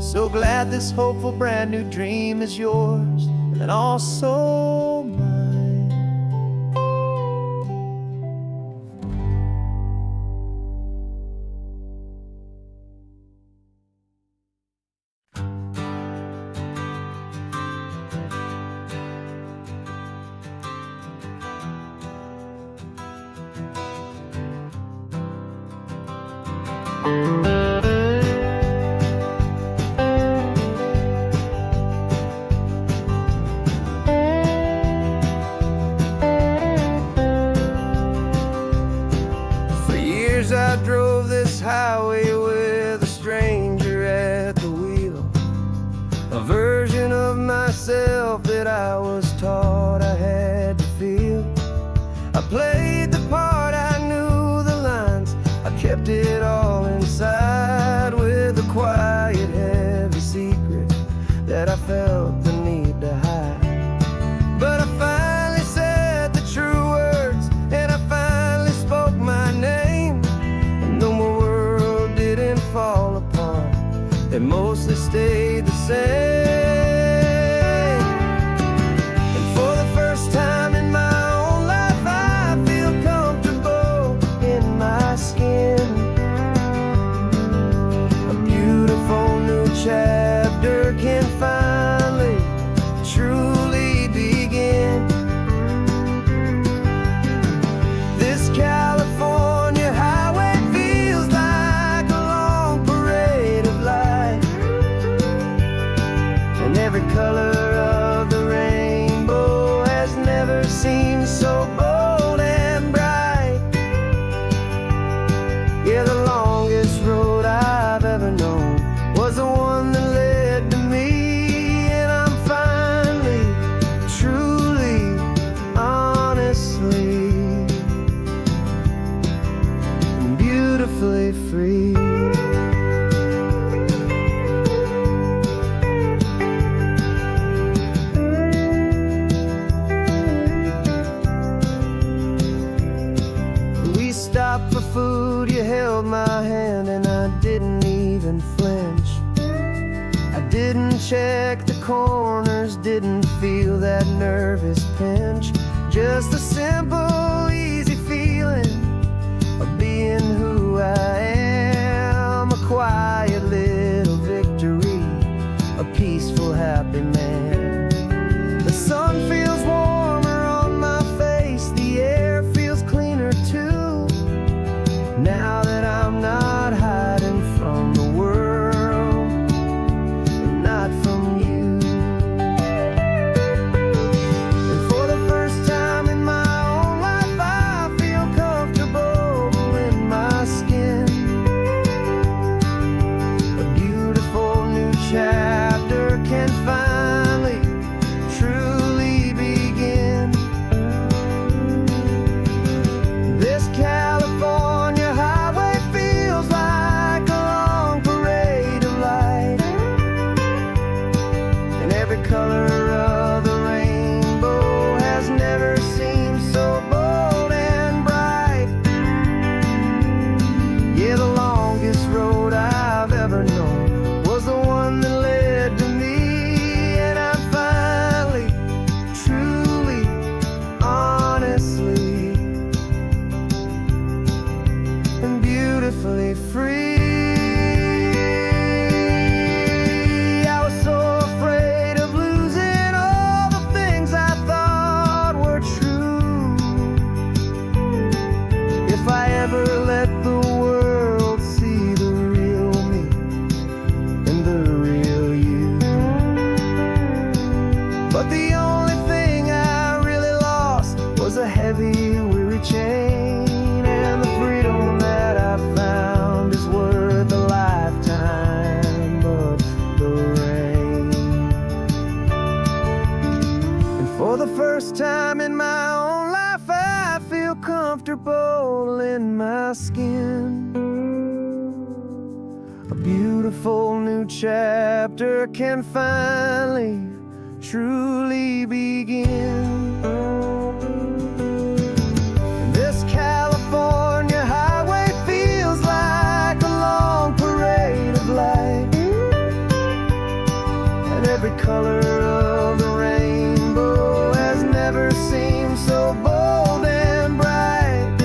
So glad this hopeful brand new dream is yours and also mine. For years I drove this highway with a stranger at the wheel, a version of myself that I was taught I had to feel. I played the part, I knew the lines, I kept it all inside with a quiet, heavy secret that I felt the need to hide. But I finally said the true words, and I finally spoke my name. And though my world didn't fall apart, it mostly stayed the same. And for the first time in my own life, I feel comfortable in my skin. A beautiful new chapter can finally truly begin. This California highway feels like a long parade of light, and every color of the rainbow has never seemed so bold and bright. Yeah, the longest road I've ever known was the one that led to me, and I'm finally, truly, honestly, and beautifully free. We stopped for food, you held my hand, and I didn't even flinch. I didn't check the corners, didn't feel that nervous pinch. Just a simple, easy feeling of being who I am. A quiet little victory, a peaceful, happy man. The sun feels warmer on my face, the air feels cleaner too, now that I'm not hiding from the world, and not from you. And for the first time in my own life, I feel comfortable in my skin. A beautiful new chapter can finally truly begin. This California highway feels like a long parade of light, and every color of the rainbow has never seemed so bold and bright. Yeah, the longest road I've ever known was the one that led to me, and I'm finally, truly, honestly, and beautifully free. I was so afraid of losing all the things I thought were true. If I ever let the world see the real me and the real you. But the only thing I really lost was a heavy, weary chain, and the freedom that I found is worth a lifetime of the rain. And for the first time in my own life, I feel comfortable in my skin. A beautiful new chapter can finally, truly begin. This California highway feels like a long parade of light, color of the rainbow has never seemed so bold and bright.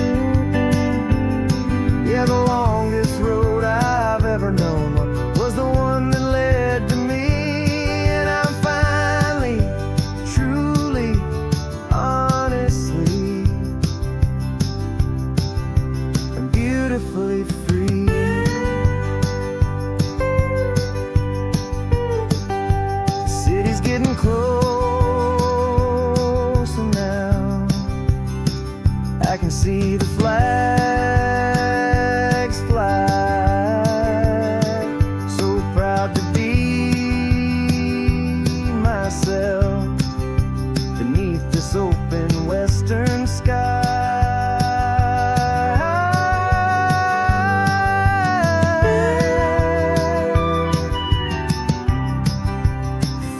Yeah, the longest road I've ever known was the one that led to me. And I'm finally, truly, honestly, and beautifully free. The city's getting closer now. I can see the flags fly. So proud to be myself beneath this open western sky.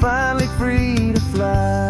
Finally free to fly.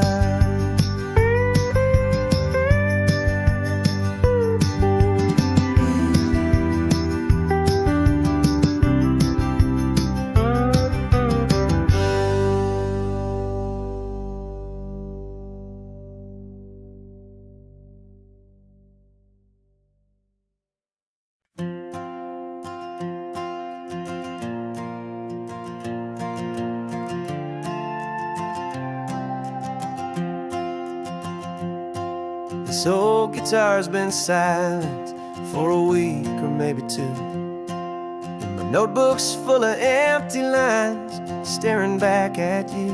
This old guitar's been silent for a week or maybe two, and my notebook's full of empty lines staring back at you.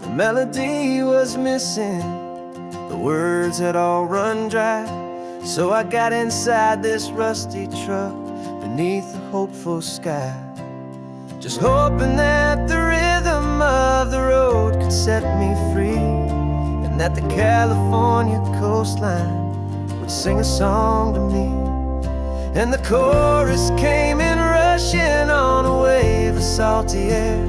The melody was missing, the words had all run dry. So I got inside this rusty truck beneath the hopeful sky, just hoping that the rhythm of the road could set me free, and that the California coastline would sing a song to me. And the chorus came in rushing on a wave of salty air,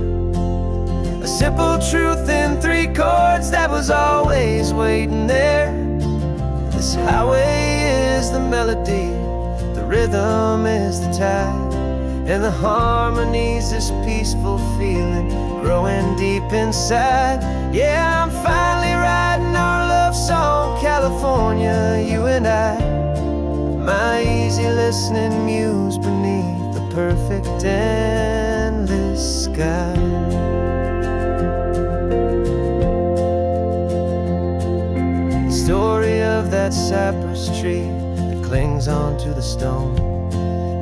a simple truth in 3 chords that was always waiting there. This highway is the melody, the rhythm is the tide, and the harmony's this peaceful feeling growing deep inside. Yeah, I'm finally writing our love song, California, you and I, my easy listening muse beneath the perfect endless sky. The story of that cypress tree that clings onto the stone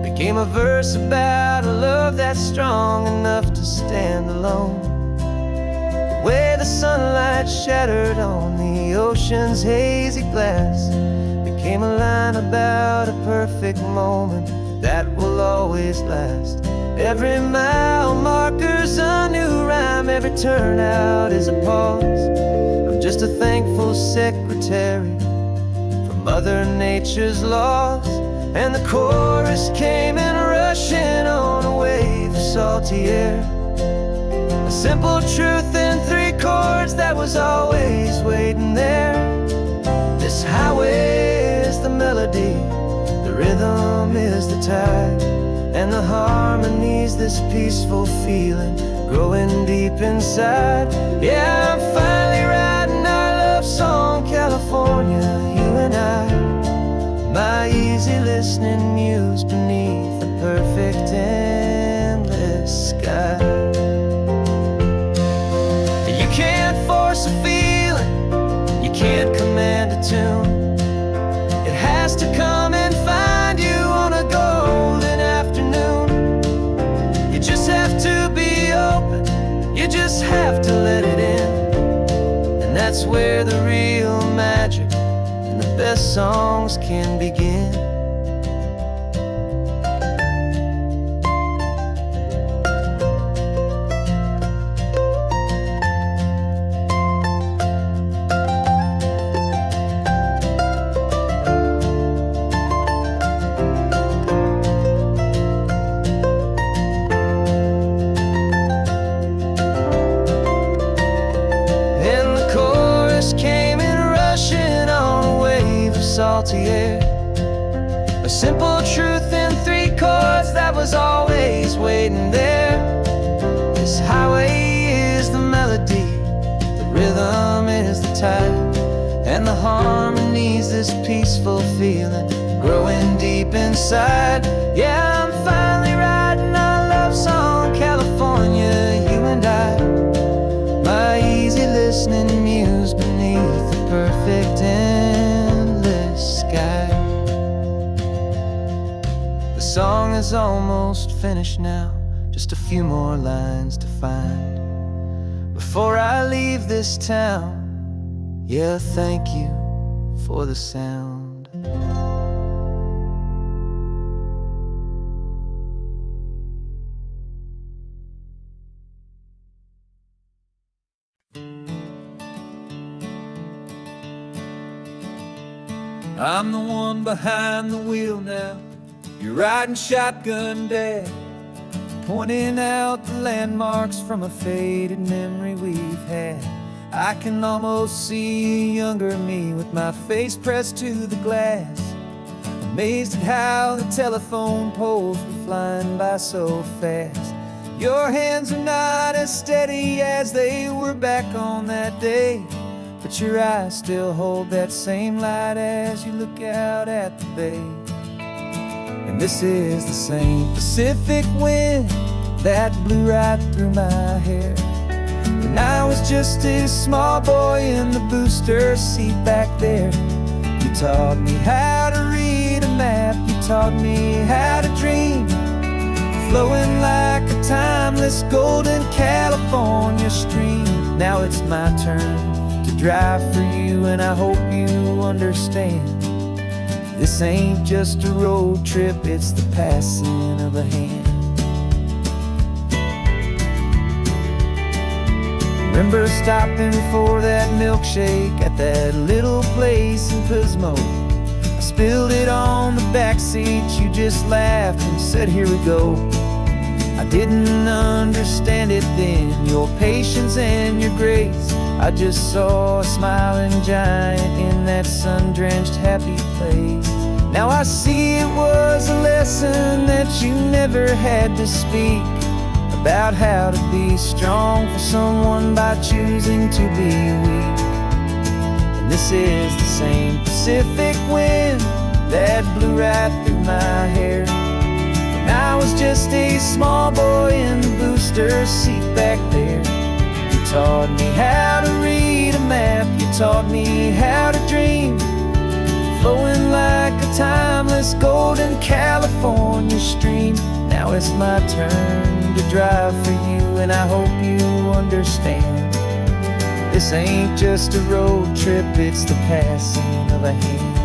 became a verse about a love that's strong enough to stand alone. The way the sunlight shattered on the ocean's hazy glass became a line about a perfect moment that will always last. Every mile marker's a new rhyme, every turnout is a pause. I'm just a thankful secretary for Mother Nature's laws. And the chorus came in rushing on a wave of salty air, a simple truth in 3 chords that was always waiting there. This highway is the melody, the rhythm is the tide, and the harmony's this peaceful feeling growing deep inside. Yeah, I'm finally writing our love song, California, you and I, my easy listening muse beneath the perfect endless sky. You can't force a feeling, you can't command a tune. It has to come and find you on a golden afternoon. You just have to be open, you just have to let it in, and that's where the real magic, the best songs can begin. And the chorus came in rushing on a wave of salty air, a simple truth in 3 chords that was always waiting there. This highway is the as the tide, and the harmony's this peaceful feeling growing deep inside. Yeah, I'm finally writing our love song, California, you and I. My easy listening muse beneath the perfect endless sky. The song is almost finished now, just a few more lines to find before I leave this town. Yeah, thank you for the sound. I'm the one behind the wheel now. You're riding shotgun, Dad, pointing out the landmarks from a faded memory we've had. I can almost see a younger me with my face pressed to the glass, amazed at how the telephone poles were flying by so fast. Your hands are not as steady as they were back on that day, but your eyes still hold that same light as you look out at the bay. And this is the same Pacific wind that blew right through my hair when I was just a small boy in the booster seat back there. You taught me how to read a map, you taught me how to dream, flowing like a timeless golden California stream. Now it's my turn to drive for you, and I hope you understand. This ain't just a road trip, it's the passing of a hand. Remember stopping for that milkshake at that little place in Pismo? I spilled it on the backseat, you just laughed and said, here we go. I didn't understand it then, your patience and your grace. I just saw a smiling giant in that sun-drenched happy place. Now I see it was a lesson that you never had to speak, about how to be strong for someone by choosing to be weak. And this is the same Pacific wind that blew right through my hair when I was just a small boy in the booster seat back there. You taught me how to read a map, you taught me how to dream, flowing like a timeless golden California stream. Now it's my turn to drive for you, and I hope you understand. This ain't just a road trip, it's the passing of a hand.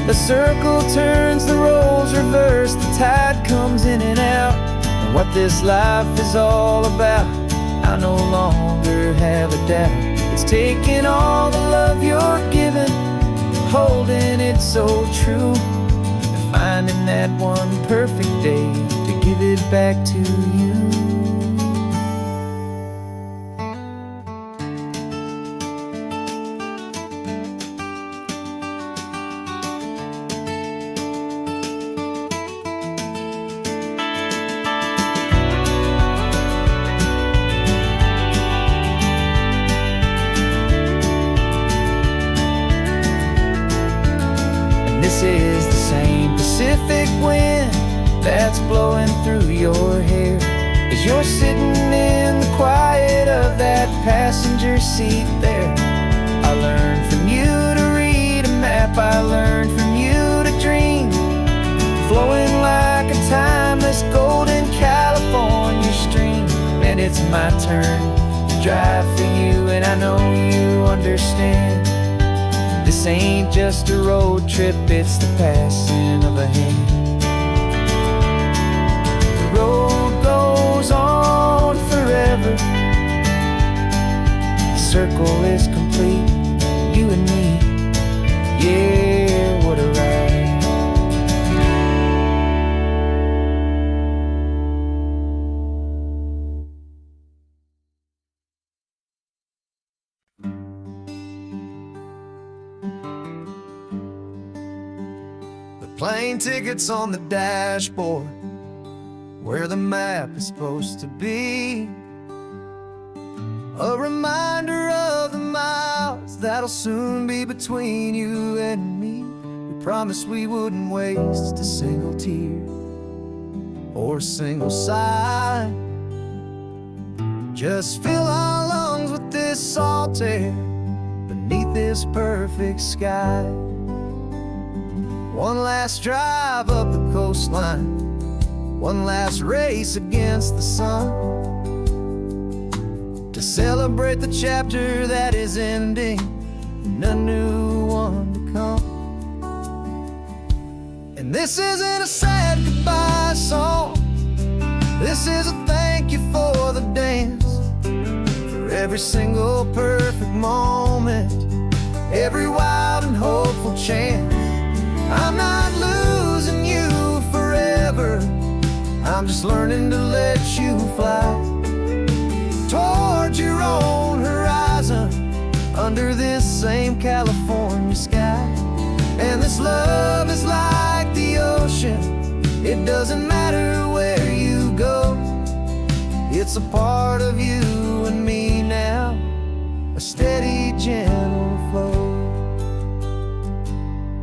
The circle turns, the roles reverse, the tide comes in and out. And what this life is all about, I no longer have a doubt. It's taking all the love you're giving, holding it so true, and finding that one perfect day to give it back to you. This is the same Pacific wind that's blowing through your hair as you're sitting in the quiet of that passenger seat there. I learned from you to read a map, I learned from you to dream, flowing like a timeless golden California stream. And it's my turn to drive for you, and I know you understand. This ain't just a road trip, it's the passing of a hand. The road goes on forever, the circle is complete, you and me, yeah, what a ride. Plane tickets on the dashboard, where the map is supposed to be. a reminder of the miles that'll soon be between you and me. We promised we wouldn't waste a single tear or a single sigh. Just fill our lungs with this salt air beneath this perfect sky. One last drive up the coastline, one last race against the sun, to celebrate the chapter that is ending and a new one to come. And this isn't a sad goodbye song, this is a thank you for the dance, for every single perfect moment, every wild and hopeful chance. I'm not losing you forever, I'm just learning to let you fly towards your own horizon, under this same California sky. And this love is like the ocean, it doesn't matter where you go, it's a part of you and me now, a steady, gentle flow.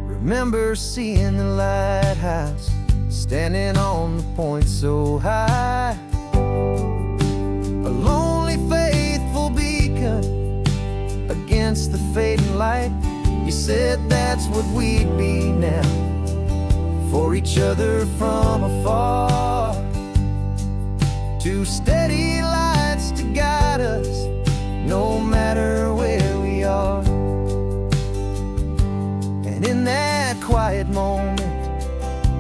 Remember seeing the lighthouse, standing on the point so high, a lonely, faithful beacon against the fading light. You said that's what we'd be now, for each other from afar. Two steady lights to guide us, no matter where we are. And in that quiet moment,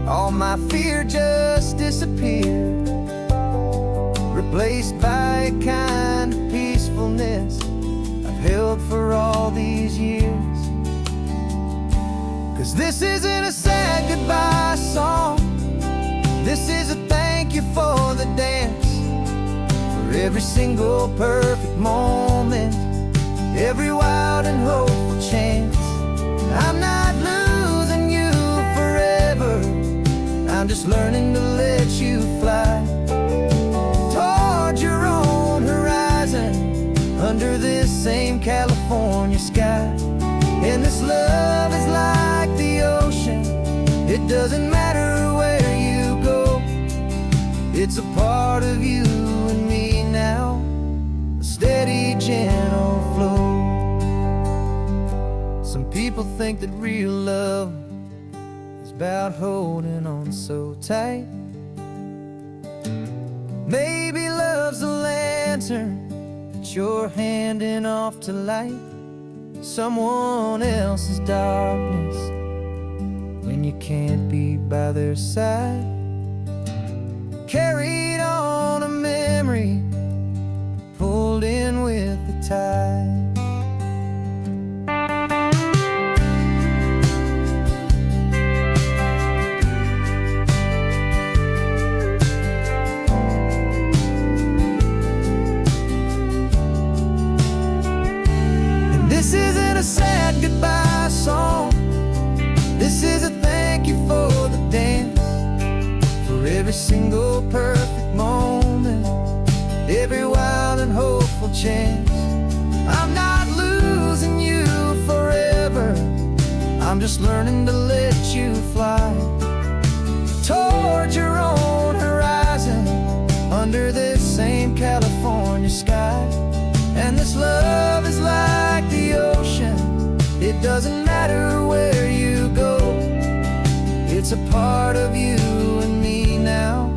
all my fear just disappeared, replaced by a kind of peacefulness I've held for all these years. 'Cause this isn't a sad goodbye song, this is a thank you for the dance, for every single perfect moment, every wild and hopeful chance. I'm not losing you forever, I'm just learning to let you fly towards your own horizon, under this same California sky. And this love is like the ocean, it doesn't matter where you go, it's a part of you and me now, a steady, gentle flow. Some people think that real love is about holding on so tight. Maybe love's a lantern that you're handing off to light someone else's darkness when you can't be by their side. Carried on a memory, pulled in with the tide. This isn't a sad goodbye song, this is a thank you for the dance, for every single perfect moment, every wild and hopeful chance. I'm not losing you forever, I'm just learning to let you fly towards your own horizon, under this same California sky. And this love is like the ocean, it doesn't matter where you go, it's a part of you and me now,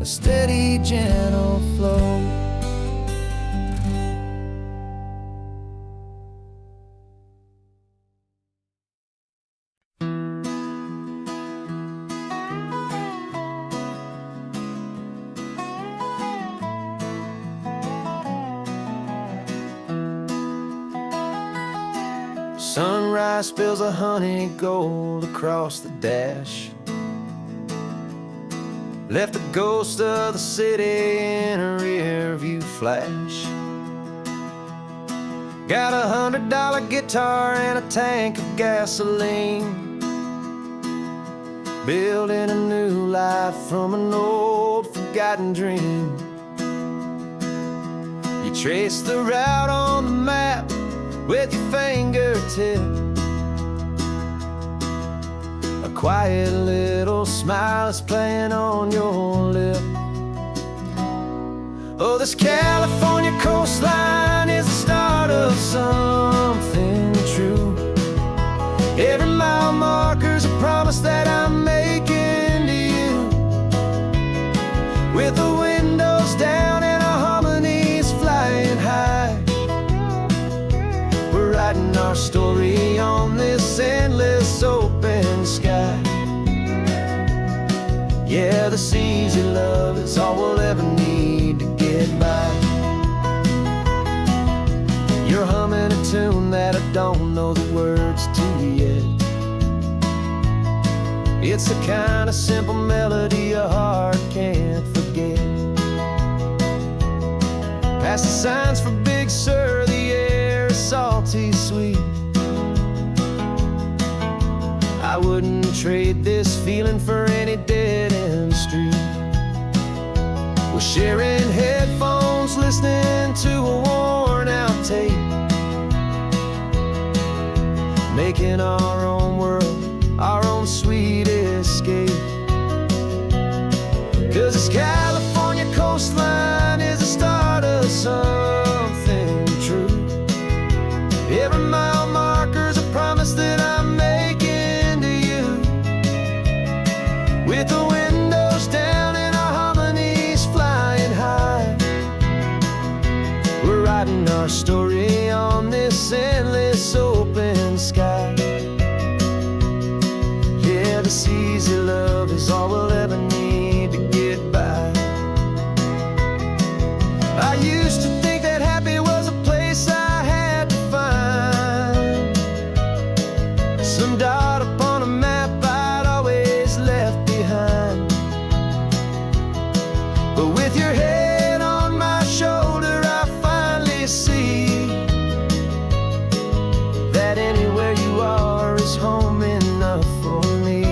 a steady, gentle flow. Sunrise spills a honey gold across the dash, left the ghost of the city in a rear view flash. Got a $100 guitar and a tank of gasoline, building a new life from an old forgotten dream. You trace the route on the map with your fingertip. A quiet little smile is playing on your lip. Oh, this California coastline is the start of something true. Every mile marker's a promise that I'm making to you. With the windows down and our harmonies flying high, we're writing our story on this endless open sky. Yeah, this easy love is all we'll ever need to get by. You're humming a tune that I don't know the words to yet. It's the kind of simple melody a heart can't forget. Past the signs for Big Sur, the air is salty sweet. I wouldn't trade this feeling for any dead-end street. We're sharing headphones, listening to a worn-out tape, making our own world, our own sweet escape. 'Cause this California coastline is the start of something true. Every mile marker's a promise that I'm making to you. With the windows down and our harmonies flying high, we're writing our story on this endless open sky. Yeah, this easy love is all we'll ever need to get by. I used to think that happy was a place I had to find, some dot upon a map I'd always left behind. But with your head on my shoulder, I finally see that anywhere you are is home enough for me.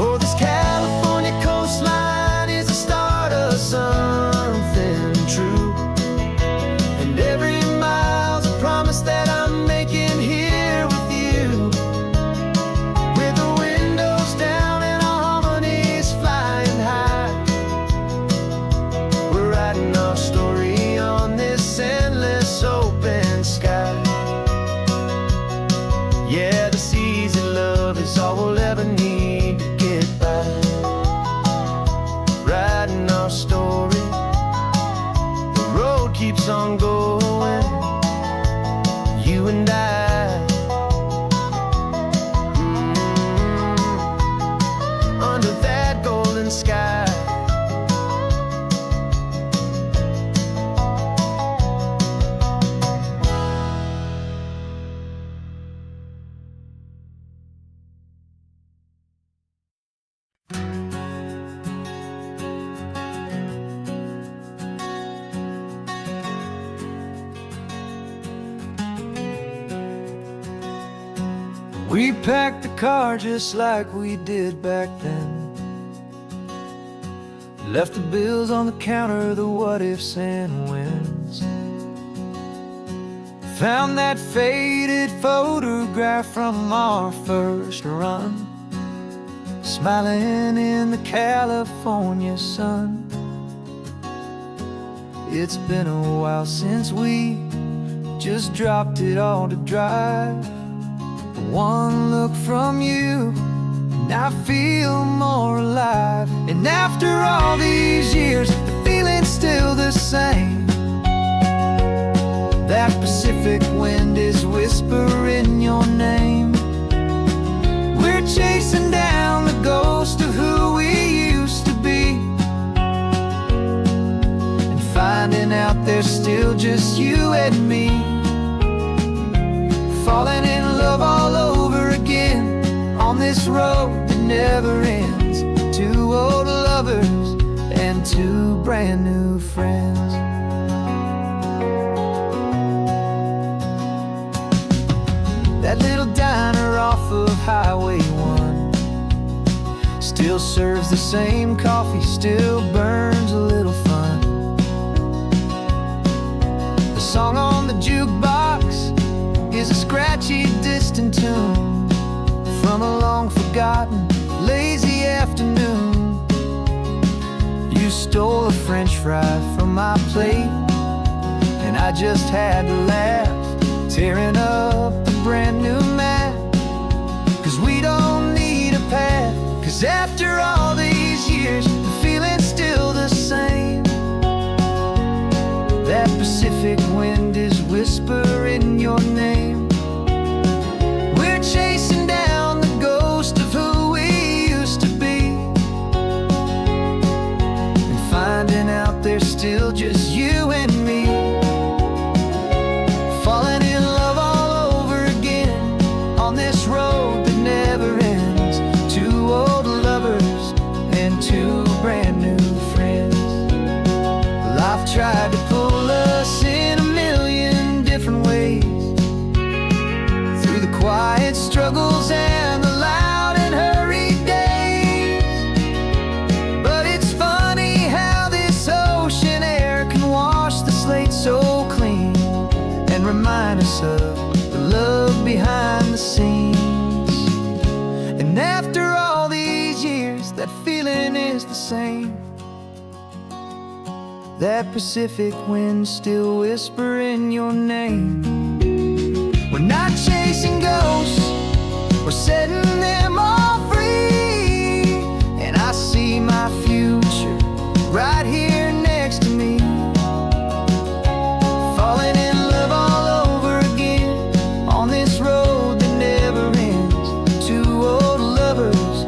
Oh, this California coastline is the start of something true. And every mile's a promise that I'm making here with you. With the windows down and our harmonies flying high, we're writing our story on this endless open sky. Yeah, this easy love is all we'll ever need to get by. Writing our story, the road keeps on going, you and I. Under that golden sky. We packed the car just like we did back then. Left the bills on the counter, the what ifs and whens. Found that faded photograph from our first run, smiling in the California sun. It's been a while since we just dropped it all to drive. One look from you and I feel more alive. And after all these years, the feeling's still the same. That Pacific wind is whispering your name. We're chasing down the ghost of who we used to be, and finding out there's still just you and me. Falling in love all over again on this road that never ends. Two old lovers and two brand new friends. Highway 1 still serves the same coffee, still burns a little fun. The song on the jukebox is a scratchy, distant tune from a long-forgotten, lazy afternoon. You stole a French fry from my plate, and I just had to laugh, tearing up the brand new map. 'Cause we don't need a path, 'cause after all these years, the feeling's still the same. That Pacific wind is whispering your name. We're chasing down the ghost of who we used to be, and finding out there's still just you and me. Falling in love all over again on this road that never ends. Two old lovers and two brand new friends. Life tried to pull us in a million different ways, through the quiet struggles and the loud and hurried days. But it's funny how this ocean air can wash the slate so clean, and remind us of the love behind the scenes. And after all these years, that feeling is the same. That Pacific wind still whispering your name. We're not chasing ghosts, we're setting them all free. And I see my future right here next to me. Falling in love all over again on this road that never ends. Two old lovers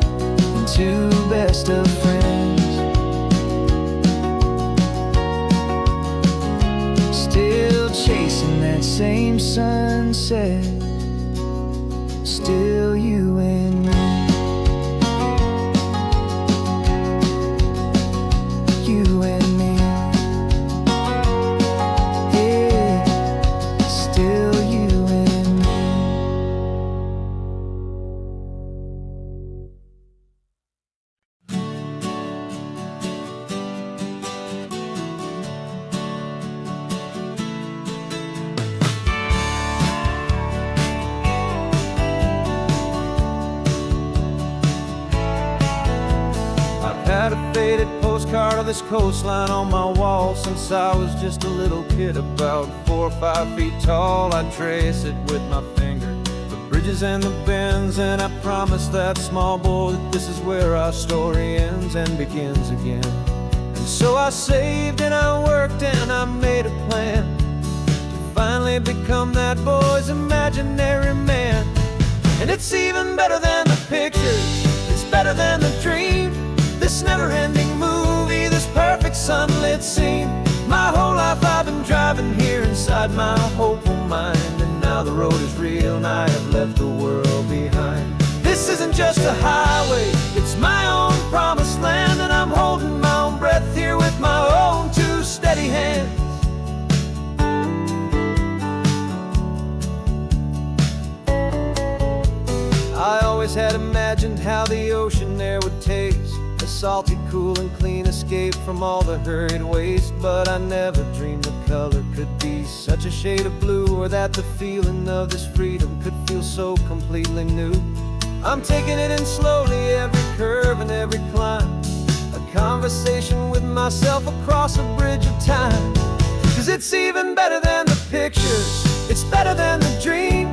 and two best of friends. Still chasing that same sunset, still you and me. You and me. Yeah, still you and me. Had a faded postcard of this coastline on my wall since I was just a little kid, about 4 or 5 feet tall. I trace it with my finger, the bridges and the bends, and I promise that small boy that this is where our story ends and begins again. And so I saved and I worked and I made a plan to finally become that boy's imaginary man. And it's even better than the pictures, it's better than the dream. This never-ending movie, this perfect sunlit scene. My whole life I've been driving here inside my hopeful mind, and now the road is real and I have left the world behind. This isn't just a highway, it's my own promised land, and I'm holding my own breath here with my own two steady hands. I always had imagined how the ocean air would taste, a salty, cool and clean escape from all the hurried waste. But I never dreamed the color could be such a shade of blue, or that the feeling of this freedom could feel so completely new. I'm taking it in slowly, every curve and every climb, a conversation with myself across a bridge of time. 'Cause it's even better than the pictures, it's better than the dream.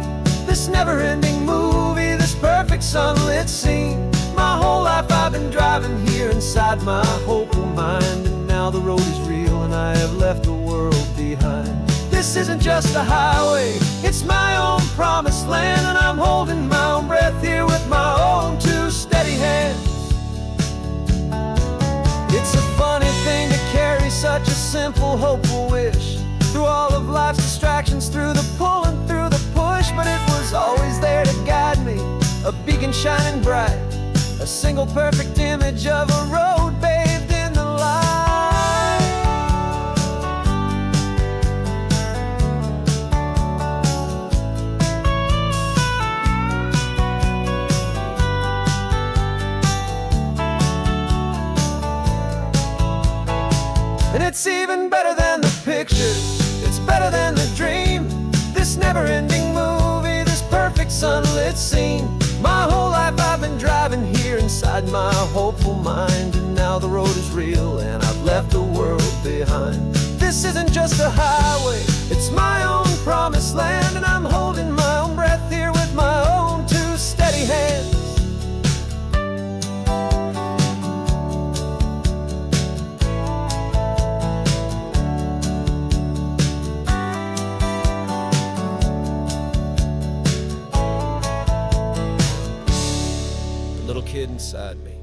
This never-ending movie, this perfect sunlit scene. My whole life I've been driving here inside my hopeful mind, and now the road is real and I have left the world behind. This isn't just a highway, it's my own promised land, and I'm holding my own breath here with my own two steady hands. It's a funny thing to carry such a simple, hopeful wish through all of life's distractions, through the pull and through the push. But it was always there to guide me, a beacon shining bright, a single perfect image of a road bathed in the light. And it's even better than the picture, it's better than the dream. This never-ending movie, this perfect sunlit scene. My whole life I've been driving here inside my hopeful mind, and now the road is real and I've left the world behind. This isn't just a highway, it's my own promised land, and I'm holding my own breath here with my own two steady hands. Little kid inside me.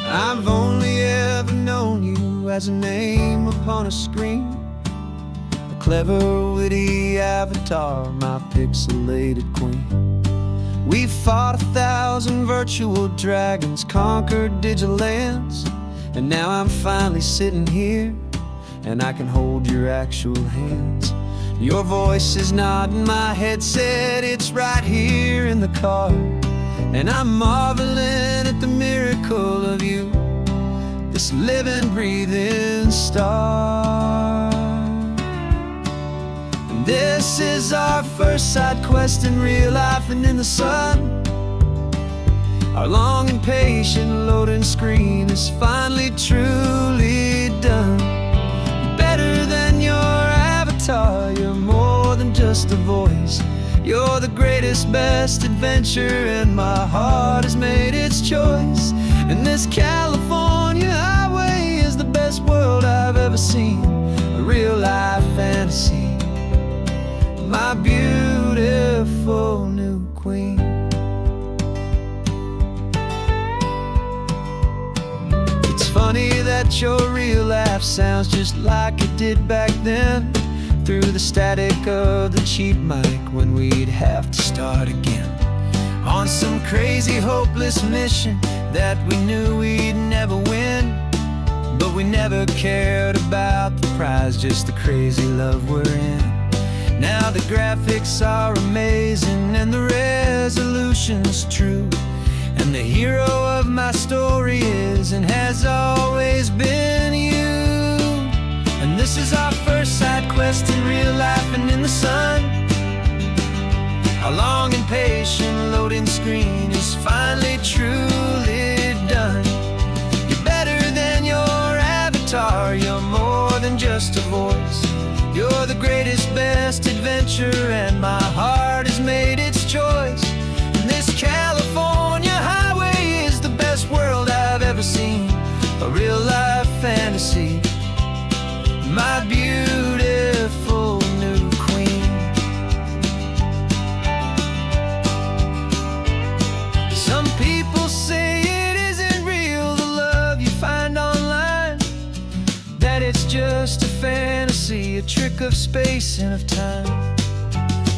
I've only ever known you as a name upon a screen, a clever, witty avatar, my pixelated queen. We fought 1,000 virtual dragons, conquered digital lands, and now I'm finally sitting here, and I can hold your actual hands. Your voice is not in my headset, it's right here in the car, and I'm marveling at the miracle of you, this living, breathing star. And this is our first side quest in real life and in the sun. Our long and patient loading screen is finally truly done. Better than your avatar, you're more than just a voice. You're the greatest, best adventure, and my heart has made its choice. And this California highway is the best world I've ever seen, a real life fantasy, my beautiful new queen. Funny that your real laugh sounds just like it did back then, through the static of the cheap mic when we'd have to start again, on some crazy hopeless mission that we knew we'd never win. But we never cared about the prize, just the crazy love we're in. Now the graphics are amazing and the resolution's true, and the hero of my story is and has always been you. And this is our first side quest in real life and in the sun. Our long and patient loading screen is finally truly done. You're better than your avatar, you're more than just a voice. You're the greatest, best adventure, and my heart has made its choice. And this California highway is the best world I've ever seen, a real life fantasy, my beautiful new queen. Some people say it isn't real, the love you find online, that it's just a fantasy, a trick of space and of time.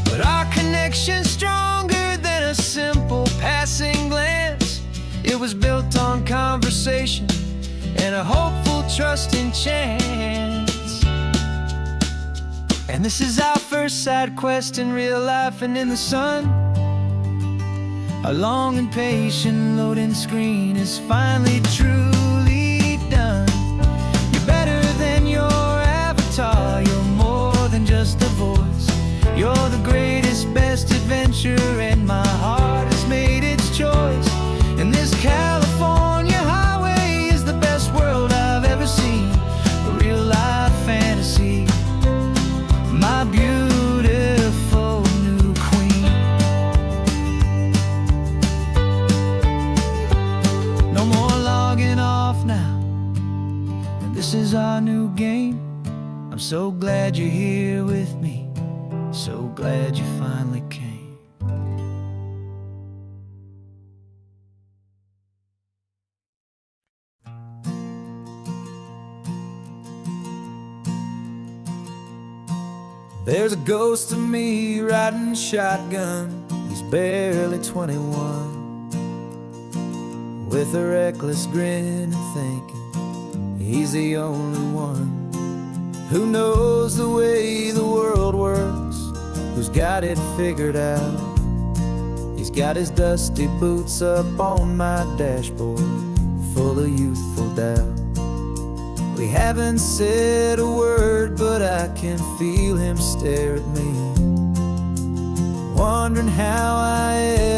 But our connection's stronger than a simple passing glance. It was built on conversation and a hopeful, trusting chance. And this is our first side quest in real life and in the sun. Our long and patient loading screen is finally truly done. You're better than your avatar, you're more than just a voice. You're the greatest, best adventure, and my heart has made its choice. And this California highway is the best world I've ever seen, a real life fantasy, my beautiful new queen. No more logging off now, and this is our new game. I'm so glad you're here with me, so glad you finally came. There's a ghost of me riding shotgun. He's barely 21, with a reckless grin and thinking he's the only one who knows the way the world works, who's got it figured out. He's got his dusty boots up on my dashboard, full of youthful doubt. We haven't said a word, but I can feel him stare at me, wondering how I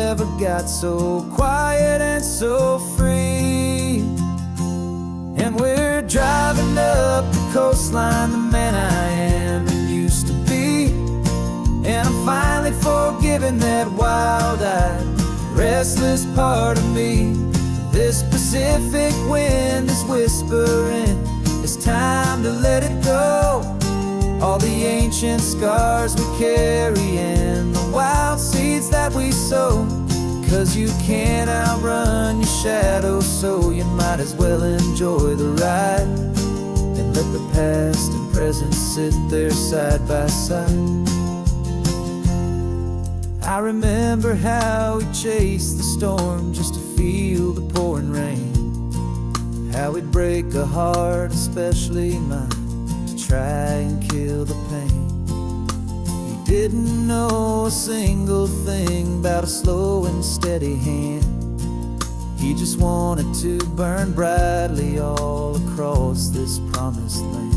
ever got so quiet and so free. And we're driving up the coastline, the man I am and used to be. And I'm finally forgiving that wild-eyed, restless part of me. This Pacific wind is whispering, it's time to let it go. All the ancient scars we carry and the wild seeds that we sow. 'Cause you can't outrun your shadow, so you might as well enjoy the ride and let the past and present sit there side by side. I remember how we chased the storm just to feel the pouring rain, how we'd break a heart, especially mine, to try and kill the pain. He didn't know a single thing about a slow and steady hand. He just wanted to burn brightly all across this promised land.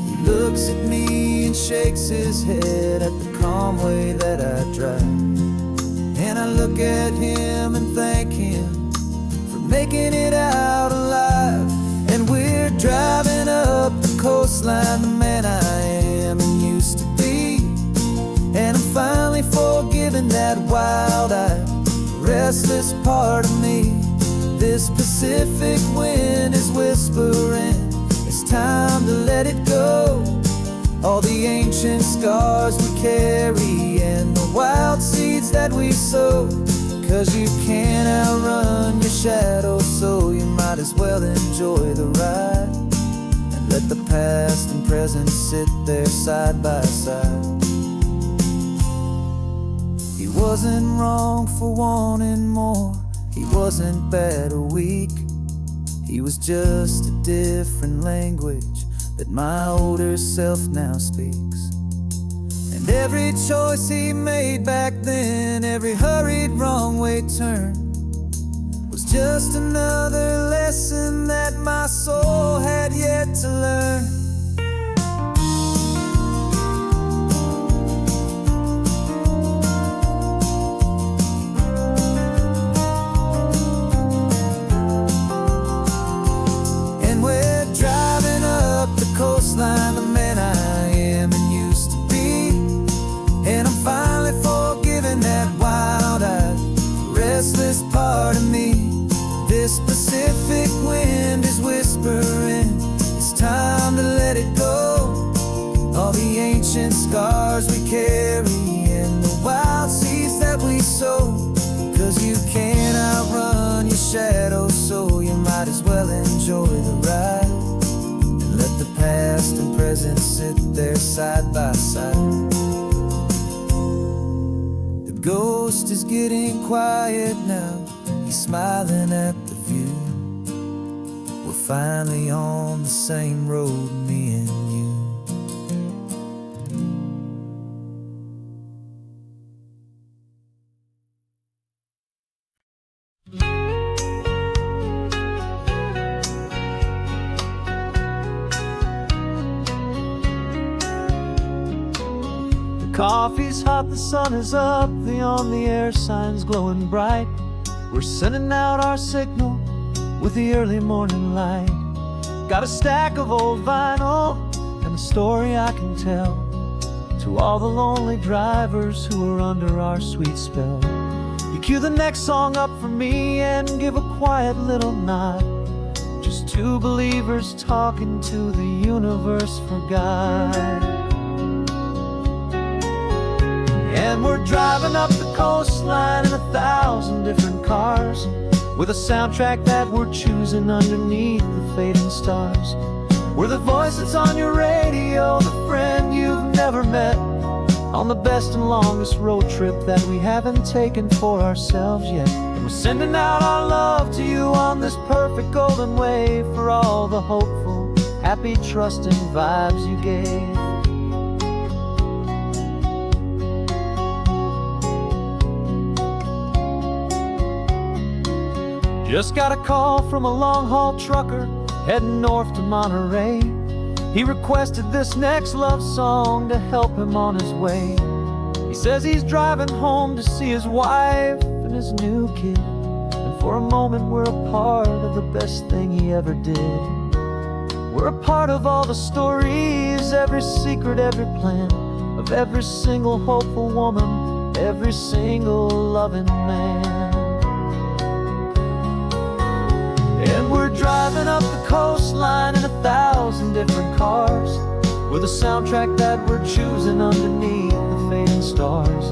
He looks at me and shakes his head at the calm way that I drive, and I look at him and thank him for making it out alive. And we're driving up the coastline, the man I am and used to be. And I'm finally forgiving that wild-eyed, restless part of me. This Pacific wind is whispering, it's time to let it go. All the ancient scars we carry and the wild seeds that we sow. 'Cause you can't outrun your shadow, so you might as well enjoy the ride and let the past and present sit there side by side. He wasn't wrong for wanting more, he wasn't bad or weak. He was just a different language that my older self now speaks. And every choice he made back then, every hurried wrong way turn, was just another lesson that my soul had yet to learn. Coastline, the man I am and used to be. And I'm finally forgiving that wild-eyed, restless part of me. This Pacific wind is whispering, it's time to let it go. All the ancient scars we carry and the wild seeds that we sow. 'Cause you can't outrun your shadow, so you might as well enjoy the ride. Let the past and present sit there side by side. The ghost is getting quiet now, he's smiling at the view. We're finally on the same road, me and you. Coffee's hot, the sun is up, the on-the-air sign's glowing bright. We're sending out our signal with the early morning light. Got a stack of old vinyl and a story I can tell to all the lonely drivers who are under our sweet spell. You cue the next song up for me and give a quiet little nod. Just two believers talking to the universe for God. And we're driving up the coastline in 1,000 different cars, with a soundtrack that we're choosing underneath the fading stars. We're the voice that's on your radio, the friend you've never met, on the best and longest road trip that we haven't taken for ourselves yet. And we're sending out our love to you on this perfect golden wave, for all the hopeful, happy, trusting vibes you gave. Just got a call from a long-haul trucker heading north to Monterey. He requested this next love song to help him on his way. He says he's driving home to see his wife and his new kid, and for a moment we're a part of the best thing he ever did. We're a part of all the stories, every secret, every plan, of every single hopeful woman, every single loving man. And we're driving up the coastline in 1,000 different cars, with a soundtrack that we're choosing underneath the fading stars.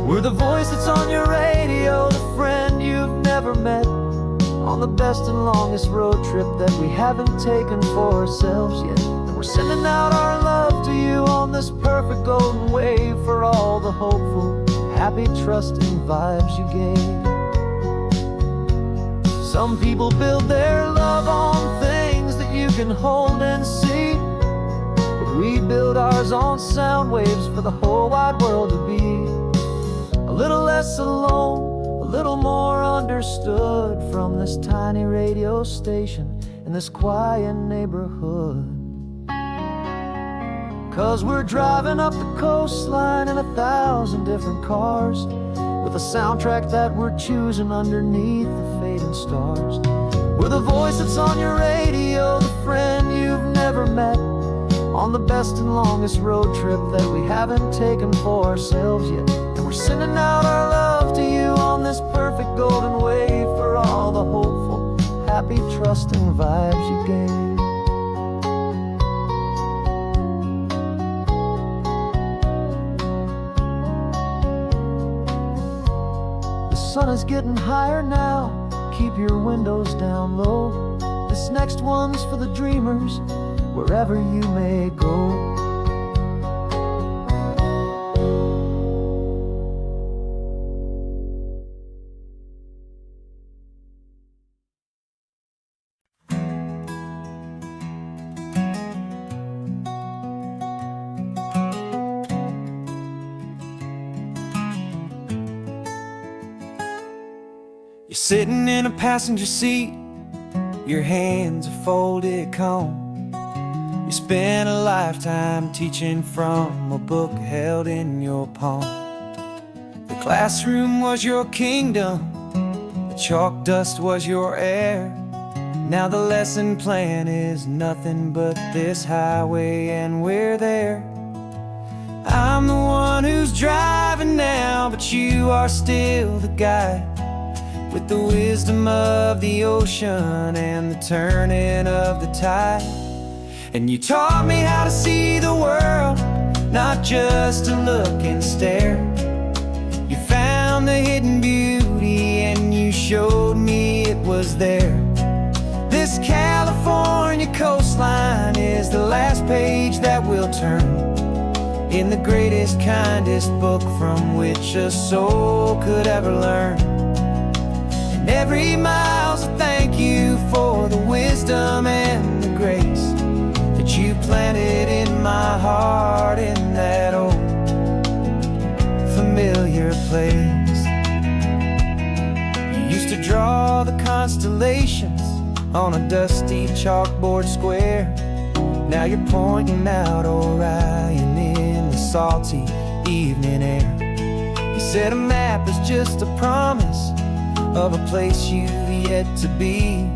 We're the voice that's on your radio, the friend you've never met, on the best and longest road trip that we haven't taken for ourselves yet. And we're sending out our love to you on this perfect golden wave, for all the hopeful, happy, trusting vibes you gave. Some people build their love on things that you can hold and see, but we build ours on sound waves for the whole wide world to be a little less alone, a little more understood, from this tiny radio station in this quiet neighborhood. 'Cause we're driving up the coastline in 1,000 different cars, with a soundtrack that we're choosing underneath the fading stars. We're the voice that's on your radio, the friend you've never met, on the best and longest road trip that we haven't taken for ourselves yet. And we're sending out our love to you on this perfect golden wave, for all the hopeful, happy, trusting vibes you gave. The sun is getting higher now, keep your windows down low. This next one's for the dreamers, wherever you may go. You're sitting in a passenger seat, your hands are folded calm. You spent a lifetime teaching from a book held in your palm. The classroom was your kingdom, the chalk dust was your air. Now the lesson plan is nothing but this highway, and we're there. I'm the one who's driving now, but you are still the guide, with the wisdom of the ocean and the turning of the tide. And you taught me how to see the world, not just to look and stare. You found the hidden beauty and you showed me it was there. This California coastline is the last page that we'll turn in the greatest, kindest book from which a soul could ever learn. Every mile's a thank you for the wisdom and the grace that you planted in my heart, in that old familiar place. You used to draw the constellations on a dusty chalkboard square. Now you're pointing out Orion in the salty evening air. You said a map is just a promise of a place you've yet to be,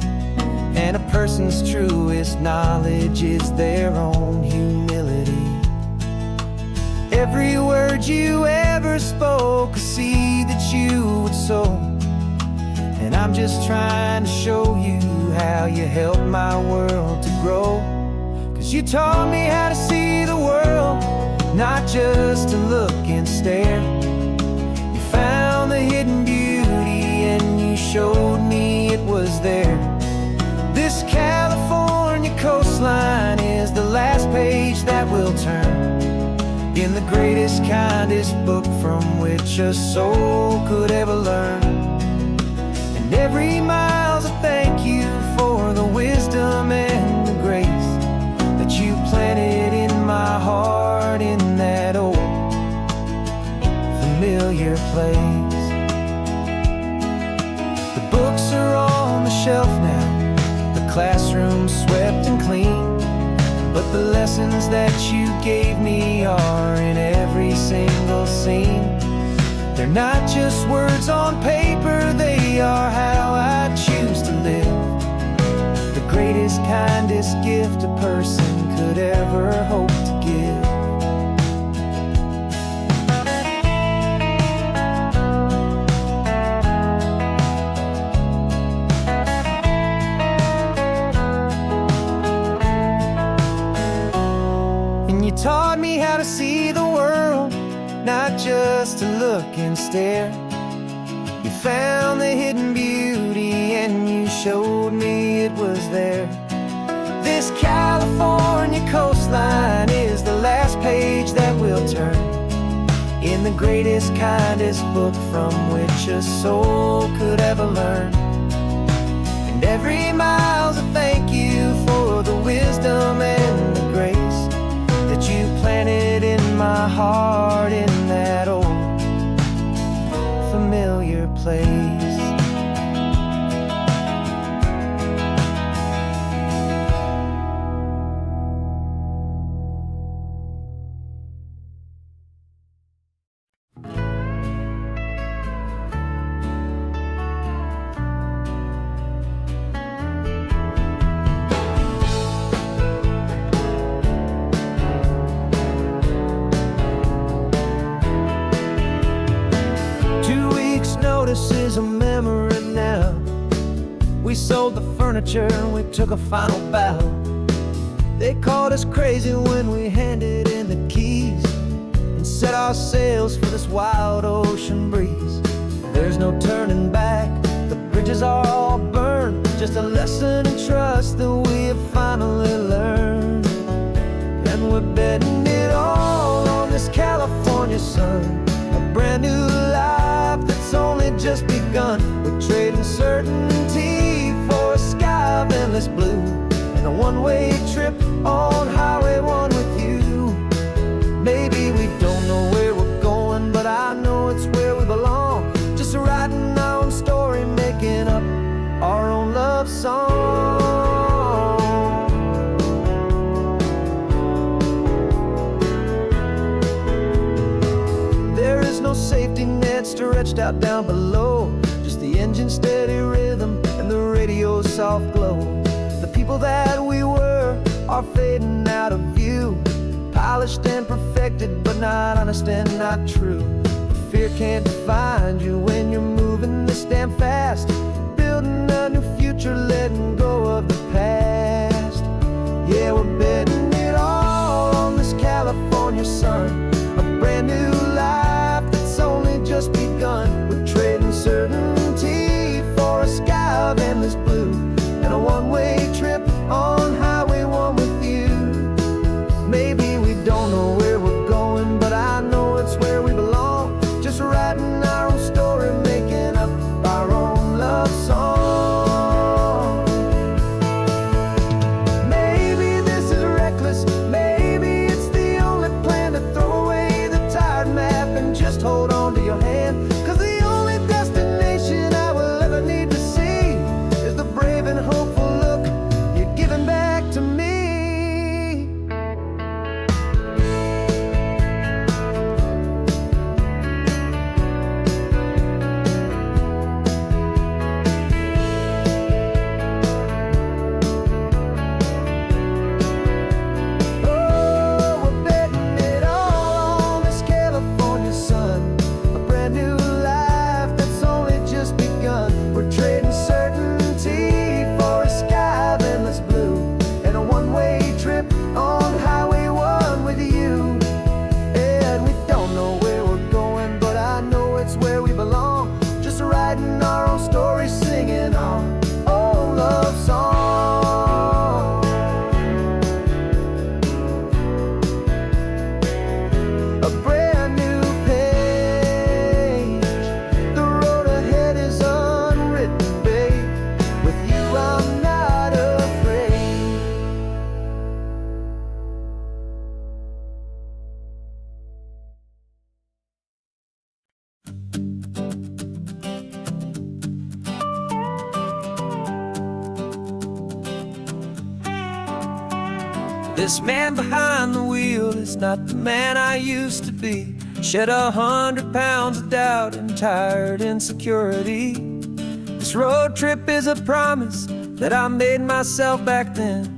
and a person's truest knowledge is their own humility. Every word you ever spoke, a seed that you would sow, and I'm just trying to show you how you helped my world to grow. 'Cause you taught me how to see the world, not just to look and stare. You found the hidden beauty and you showed me it was there. This California coastline is the last page that we'll turn in the greatest, kindest book from which a soul could ever learn. And every mile's a thank you for the wisdom and the grace that you planted in my heart, in that old familiar place. Books are on the shelf now, the classroom swept and clean. But the lessons that you gave me are in every single scene. They're not just words on paper, they are how I choose to live. The greatest, kindest gift a person could ever hope to give. And you taught me how to see the world, not just to look and stare. You found the hidden beauty and you showed me it was there. This California coastline is the last page that we'll turn in the greatest, kindest book from which a soul could ever learn. And every mile's a thank you for the wisdom and the grace that you planted in my heart in that old familiar place. Notice is a memory now. We sold the furniture and we took a final bow. They called us crazy when we handed in the keys and set our sails for this wild ocean breeze. There's no turning back, the bridges are all burned. Just a lesson in trust that we have finally learned. And we're betting it all on this California sun, a brand new life that's only just begun. We're trading certainty for a sky of endless blue and a one-way trip on Highway 1 with you. Maybe we don't know where we're going, but I know it's where we belong. Just writing our own story, making up our own love song. There is no safety net stretched out down below, just the engine's steady rhythm and the radio's soft glow. The people that we were are fading out of view, polished and perfected, but not honest and not true. Fear can't define you when you're moving this damn fast, building a new future, letting go of the past. Yeah, we're betting it all on this California sun, a brand new life that's only just begun. We're trading certainty for a sky of endless blue and a one-way trip on Highway 1 with you. Maybe we don't know where we're going, but I know it's where we belong. Just writing our own story, making up our own love song. Maybe this is reckless, maybe it's the only plan to throw away the tired map and just hold on to your hand. 'Cause the only destination I will ever need to see is the brave and hopeful look you're giving back to me. Oh, we're betting it all on this California sun, a brand new This man behind the wheel is not the man I used to be. Shed 100 pounds of doubt and tired insecurity. This road trip is a promise that I made myself back then,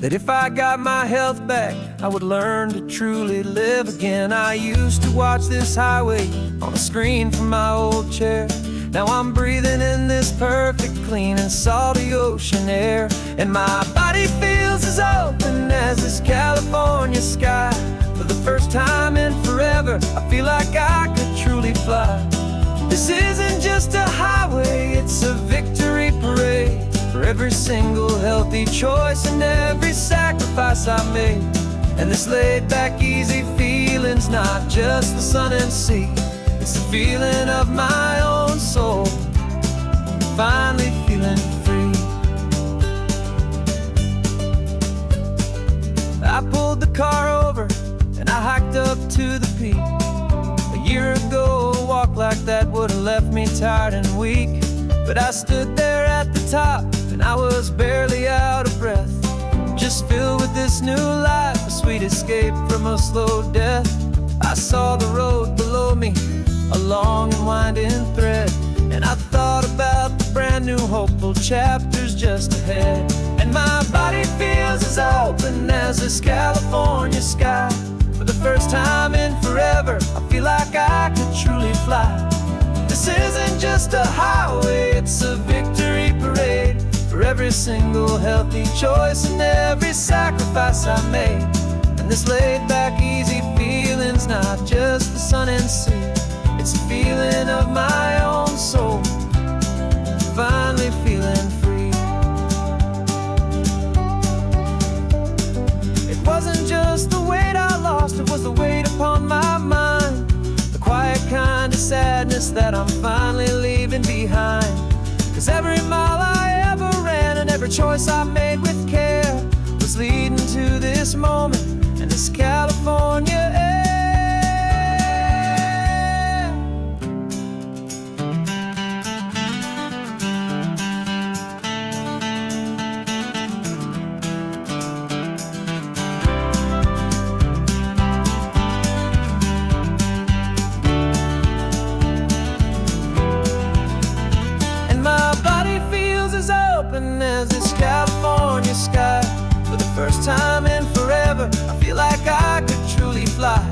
that if I got my health back, I would learn to truly live again. I used to watch this highway on a screen from my old chair. Now I'm breathing in this perfect, clean and salty ocean air. And my body feels as open as this California sky. For the first time in forever, I feel like I could truly fly. This isn't just a highway, it's a victory parade. For every single healthy choice and every sacrifice I made. And this laid back, easy feeling's not just the sun and sea. It's the feeling of my own soul, finally feeling free. I pulled the car over and I hiked up to the peak. A year ago, a walk like that would've left me tired and weak. But I stood there at the top and I was barely out of breath, just filled with this new life, a sweet escape from a slow death. I saw the road below me, a long and winding thread, and I thought about the brand new hopeful chapters just ahead. And my body feels as open as this California sky. For the first time in forever, I feel like I could truly fly. This isn't just a highway, it's a victory parade. For every single healthy choice and every sacrifice I made. And this laid back, easy feeling's not just the sun and sea. It's a feeling of my own soul, finally feeling free. It wasn't just the weight I lost, it was the weight upon my mind. The quiet kind of sadness that I'm finally leaving behind. 'Cause every mile I ever ran and every choice I made with care was leading to this moment and this California air. 'Open as this California sky. For the first time in forever, I feel like I could truly fly.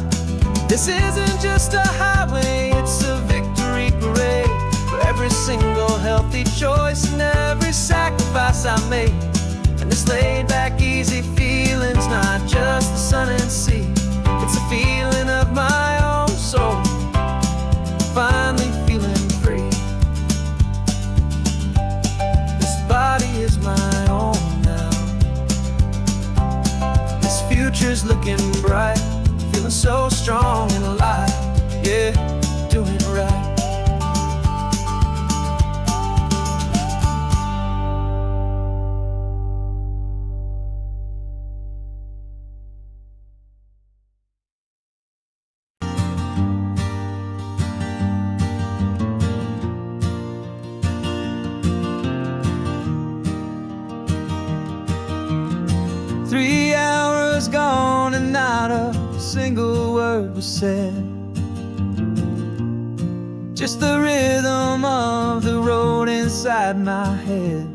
This isn't just a highway, it's a victory parade. For every single healthy choice and every sacrifice I made. And this laid back, easy feeling's not just the sun and sea. It's a feeling of my own soul, finally feeling free. Body is my own now. This future's looking bright, feeling so strong and alive. Yeah, doing right. Gone and not a single word was said. Just the rhythm of the road inside my head.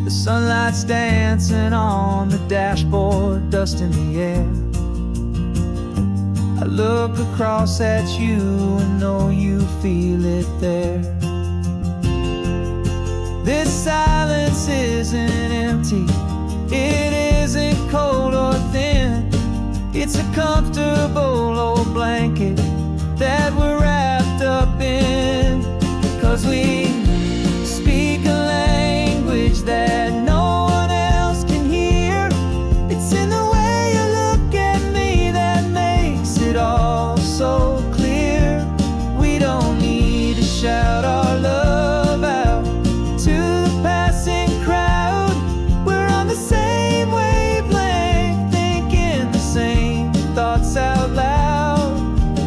The sunlight's dancing on the dashboard, dust in the air. I look across at you and know you feel it there. This silence isn't empty, it isn't cold or thin. It's a comfortable old blanket that we're wrapped up in. 'Cause we speak a language that no one else can hear. It's in the way you look at me that makes it all so clear. We don't need to shout our love out to the passing crowd. We're on the same wavelength, thinking the same thoughts out loud.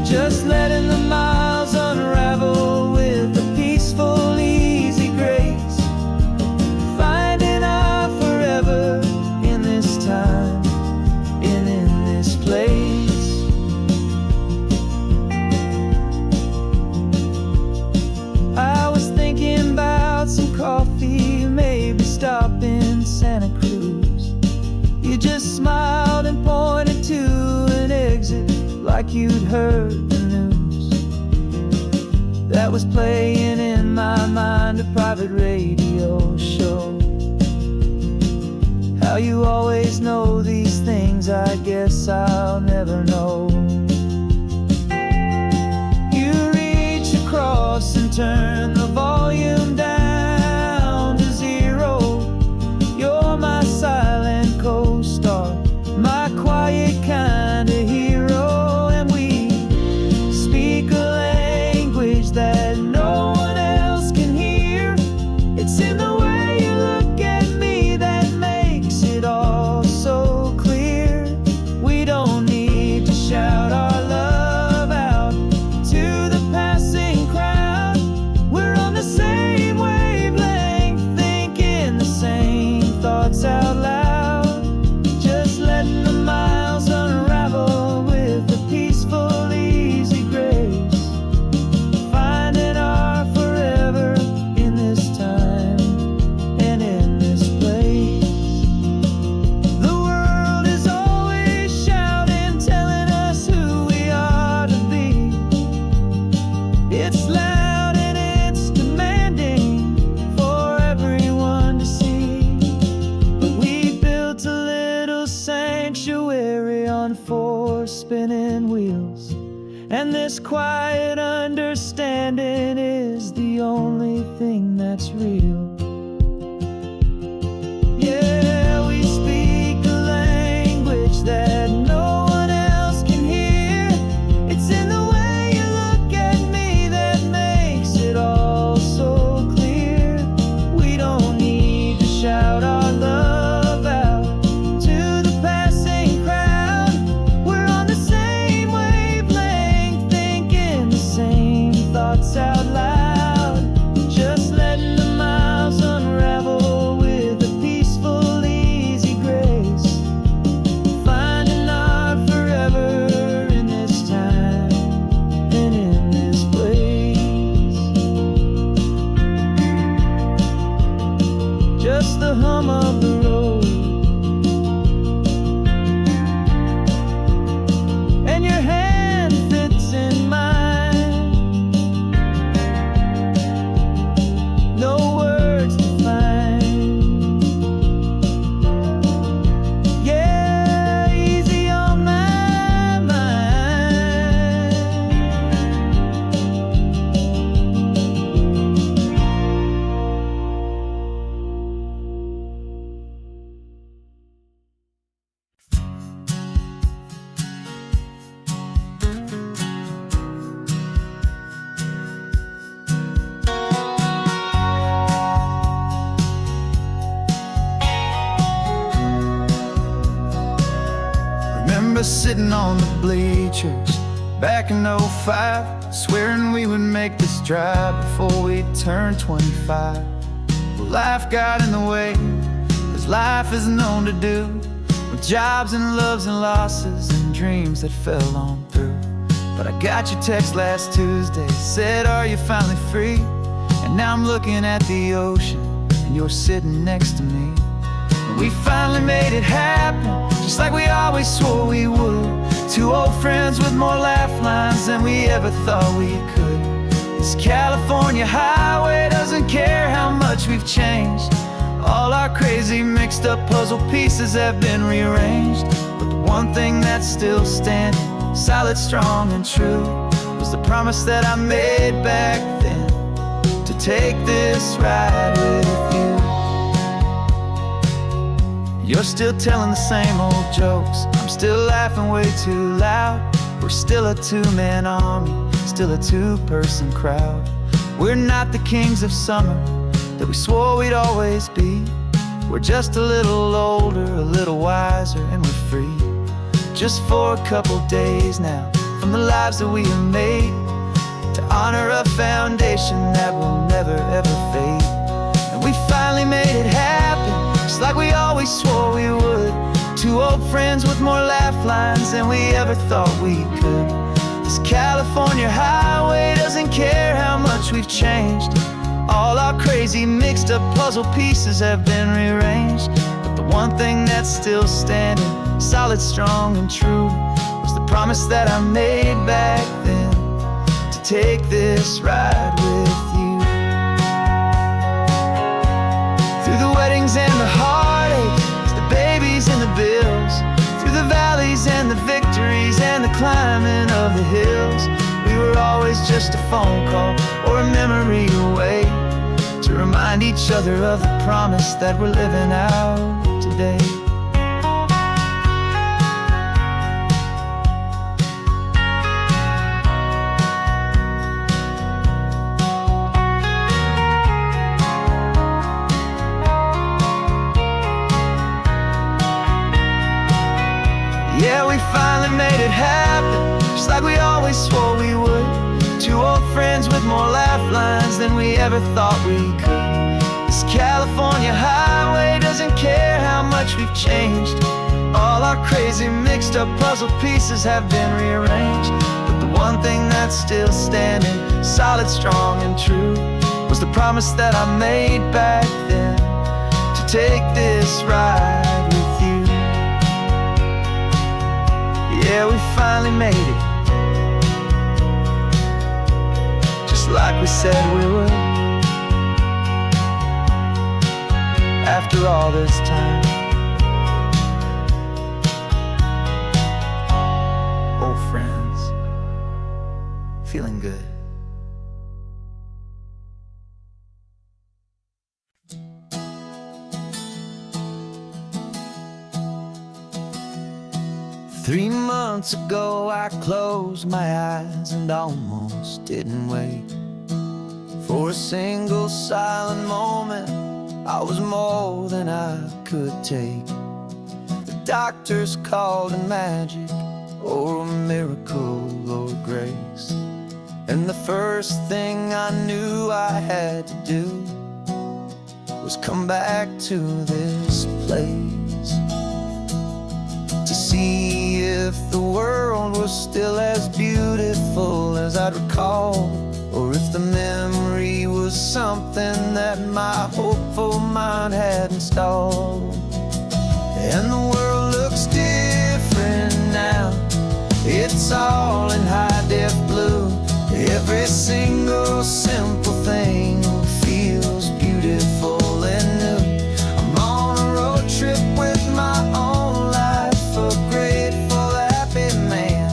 Just letting the miles unravel with a peaceful, easy grace. Finding our forever in this time. stop in Santa Cruz. You just smiled and pointed to an exit like you'd heard the news. That was playing in my mind, a private radio show. How you always know these things, I guess I'll never know. You reach across and turn the volume down to 0. You're my silent co-star, my quiet kind of hero. And we speak a language that no one else can hear. It's in the way you look at me that makes it all so clear. We don't need to shout our love out to the passing crowd. We're on the same wavelength, thinking the same thoughts out loud. Just letting the miles unravel with a peaceful, easy grace. Finding our forever in this time and in this place. The world is always shouting, telling us who we are to be. It's loud and it's demanding for everyone to see. But we built a little sanctuary on 4 spinning wheels, and this quiet understanding is the only thing that's real. Yeah, we speak a language that no one else can hear. It's in the way you look at me that makes it all so clear. We don't need to shout our love out to the passing crowd. We're on the same wavelength, thinking the same thoughts out loud. Just letting the miles unravel with a peaceful, easy grace. Finding our forever in this time and in this place. Just the hum of the road and your hand fits in mine. No words to find. Yeah, easy on my mind. Remember sitting on the bleachers back in '05, swearing we would make this drive before we turned 25. Well, life got in the way, as life is known to do, with jobs and loves and losses and dreams that fell on through. But I got your text last Tuesday, said, are you finally free? And now I'm looking at the ocean, and you're sitting next to me. And we finally made it happen, just like we always swore we would. Two old friends with more laugh lines than we ever thought we could. This California highway doesn't care how much we've changed. All our crazy mixed up puzzle pieces have been rearranged. But the one thing that's still standing, solid, strong, and true, was the promise that I made back then, to take this ride with you. You're still telling the same old jokes, I'm still laughing way too loud. We're still a two-man army, still a two-person crowd. We're not the kings of summer that we swore we'd always be. We're just a little older, a little wiser, and we're free. Just for a couple days now, from the lives that we have made, to honor a foundation that will never ever fade. And we finally made it happen, just like we always swore we would. Two old friends with more laugh lines than we ever thought we could. This California highway doesn't care how much we've changed. All our crazy mixed up puzzle pieces have been rearranged, but the one thing that's still standing, solid, strong, and true, was the promise that I made back then, to take this ride with you. Through the weddings and the heartaches, the babies and the bills, through the valleys and the victories and the climbing of the hills, we were always just a phone call or a memory away, to remind each other of the promise that we're living out today. Yeah, we finally made it happen, just like we always swore we would. Two old friends with more laugh lines than we ever thought we could. This California highway doesn't care how much we've changed. All our crazy mixed up puzzle pieces have been rearranged, but the one thing that's still standing, solid, strong, and true, was the promise that I made back then, to take this ride with you. Yeah, we finally made it, just like we said we would. After all this time, old friends, feeling good. Three months ago I closed my eyes and almost didn't wait for a single silent moment. I was more than I could take. The doctors called it magic, or a miracle, or grace. And the first thing I knew I had to do was come back to this place, to see if the world was still as beautiful as I'd recall, or if the memory was something that my hopeful mind had installed. And the world looks different now, it's all in high-def blue. Every single simple thing feels beautiful and new. I'm on a road trip with my own life, a grateful, happy man,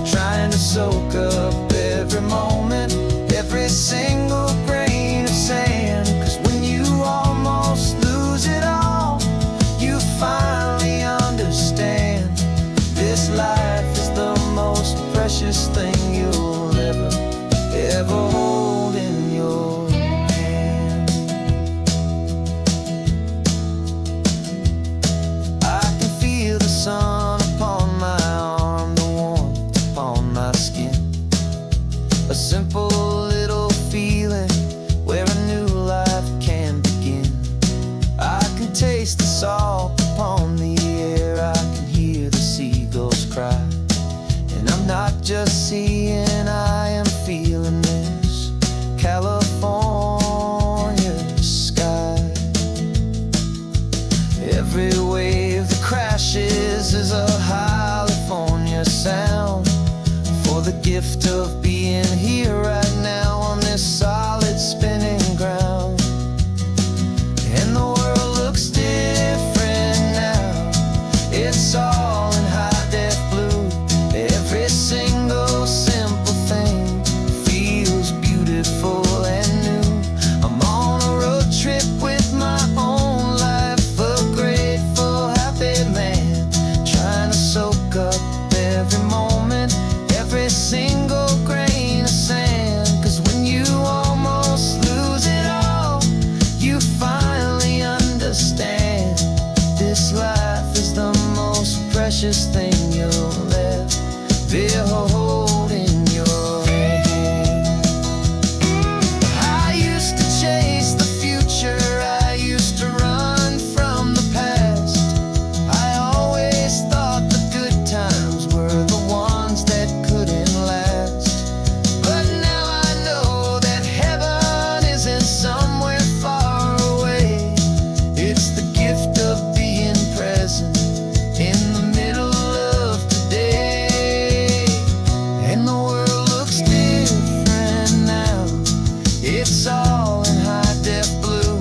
trying to soak up every moment, every single grain of sand. 'Cause when you almost lose it all, you finally understand this life is the most precious thing you'll ever hold in your hand. I can feel the sun upon my arm, the warmth upon my skin, a simple little feeling where a new life can begin. I can taste the salt upon the air, I can hear the seagulls cry, and I'm not just seeing, I am feeling this California sky. Every wave that crashes is a California sound, for the gift of being here right it's all in high def blue.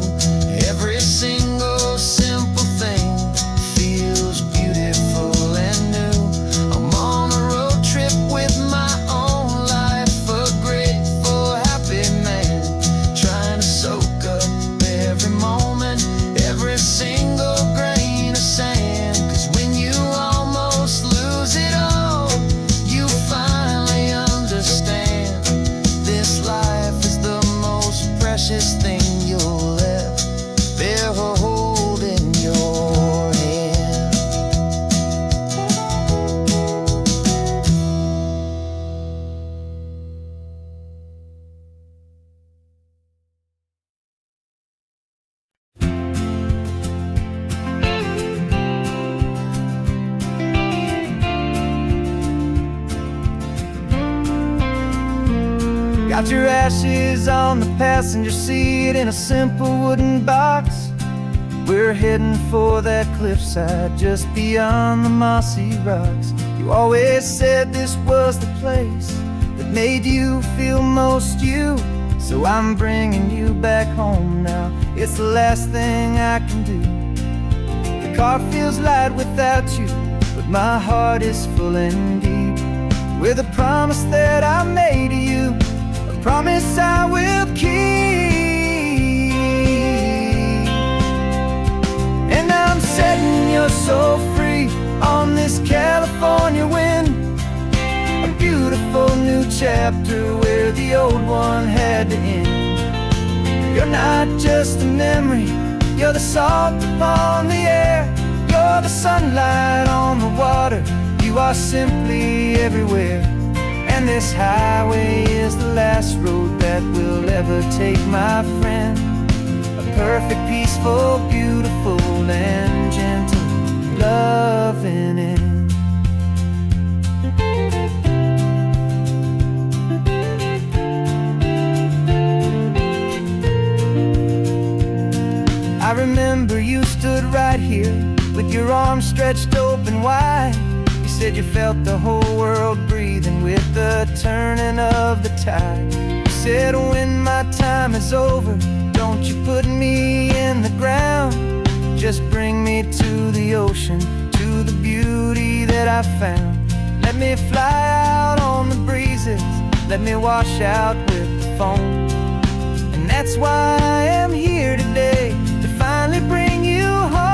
Every single simple thing feels beautiful and new. I'm on a road trip with my own life, a grateful, happy man, trying to soak up every moment, every single grain of sand. 'Cause when you almost lose it all, you finally understand this life is the most precious thing you'll ever hold in your hand. Got your ashes on the passenger seat in a simple wooden box. We're heading for that cliffside just beyond the mossy rocks. You always said this was the place that made you feel most you. So I'm bringing you back home now. It's the last thing I can do. The car feels light without you, but my heart is full and deep with a promise that I made to you, a promise I will keep. And I'm setting your soul free on this California wind, a beautiful new chapter where the old one had to end. You're not just a memory, you're the salt upon the air, you're the sunlight on the water, you are simply everywhere. And this highway is the last road that we'll ever take, my friend. A perfect, peaceful, beautiful, and gentle loving end. I remember you stood right here with your arms stretched open wide. You said you felt the whole world breathing with the turning of the tide. You said when my time is over, don't you put me in the ground, just bring me to the ocean, to the beauty that I found. Let me fly out on the breezes, let me wash out with the foam. And that's why I am here today, to finally bring you home.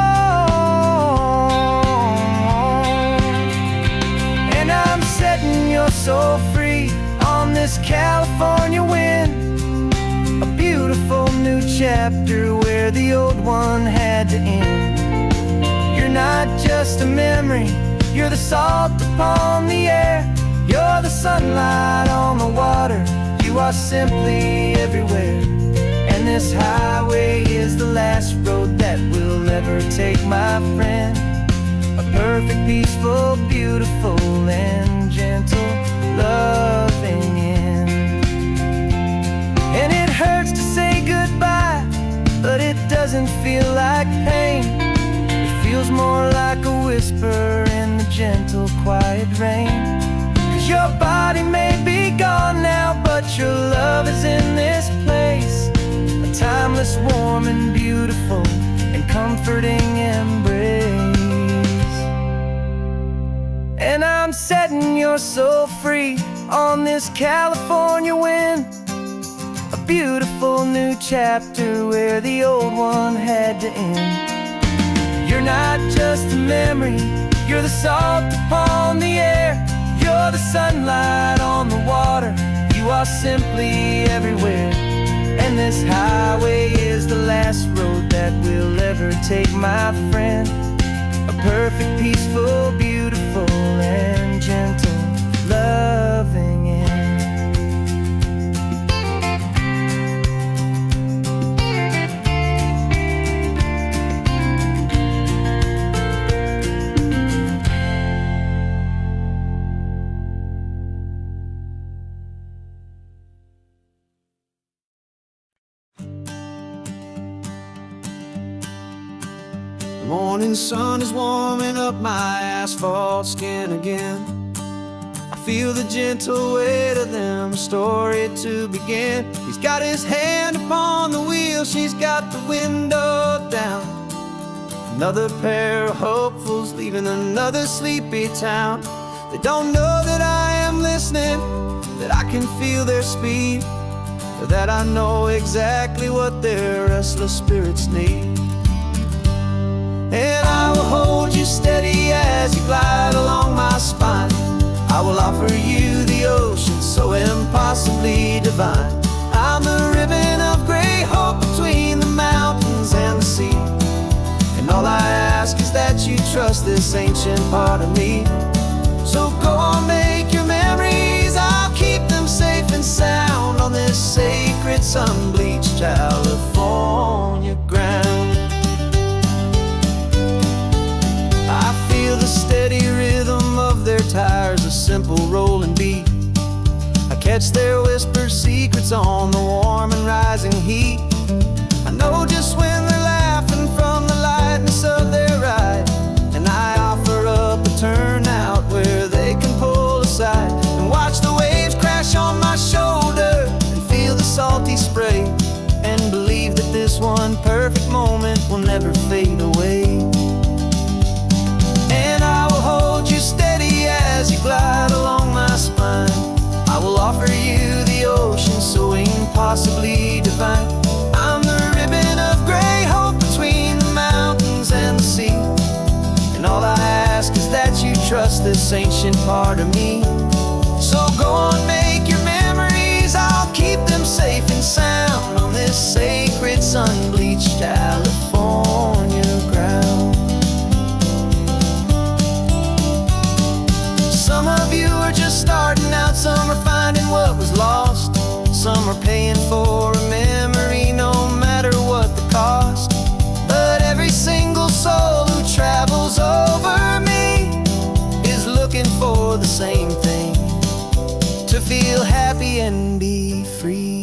And I'm setting your soul free on this California wind, a beautiful new chapter where the old one had to end. You're not just a memory, you're the salt upon the air, you're the sunlight on the water, you are simply everywhere. And this highway is the last road that we'll ever take, my friend. A perfect, peaceful, beautiful, and gentle loving end. And it hurts to say goodbye, but it doesn't feel like pain. It feels more like a whisper in the gentle, quiet rain. 'Cause your body may be gone now, but your love is in this place, a timeless, warm, and beautiful, and comforting embrace. And I'm setting your soul free on this California wind, a beautiful new chapter where the old one had to end. You're not just a memory, you're the salt upon the air, you're the sunlight on the water, you are simply everywhere. And this highway is the last road that we'll ever take, my friend. A perfect, peaceful, beautiful, and gentle loving end. The morning sun is warming up my asphalt skin again. I feel the gentle weight of them, a story to begin. He's got his hand upon the wheel, she's got the window down. Another pair of hopefuls leaving another sleepy town. They don't know that I am listening, that I can feel their speed, or that I know exactly what their restless spirits need. And I will hold you steady as you glide along my spine. I will offer you the ocean so impossibly divine. I'm the ribbon of gray hope between the mountains and the sea. And all I ask is that you trust this ancient part of me. So go on, make your memories, I'll keep them safe and sound on this sacred sun-bleached California ground. I feel the steady rhythm of their tires, a simple rolling beat. I catch their whispered secrets on the warm and rising heat. I know just when they're laughing from the lightness of their ride, and I offer up a turnout where they can pull aside and watch the waves crash on my shoulder and feel the salty spray, and believe that this one perfect moment will never fade away. And I will hold you steady as you glide along my spine. I will offer you the ocean so impossibly divine. I'm the ribbon of gray hope between the mountains and the sea. And all I ask is that you trust this ancient part of me. So go on, make your memories, I'll keep them safe and sound on this sacred sun-bleached California ground. Some of you are just starting out, some are finding what was lost, some are paying for a memory no matter what the cost. But every single soul who travels over me is looking for the same thing, to feel happy and be free.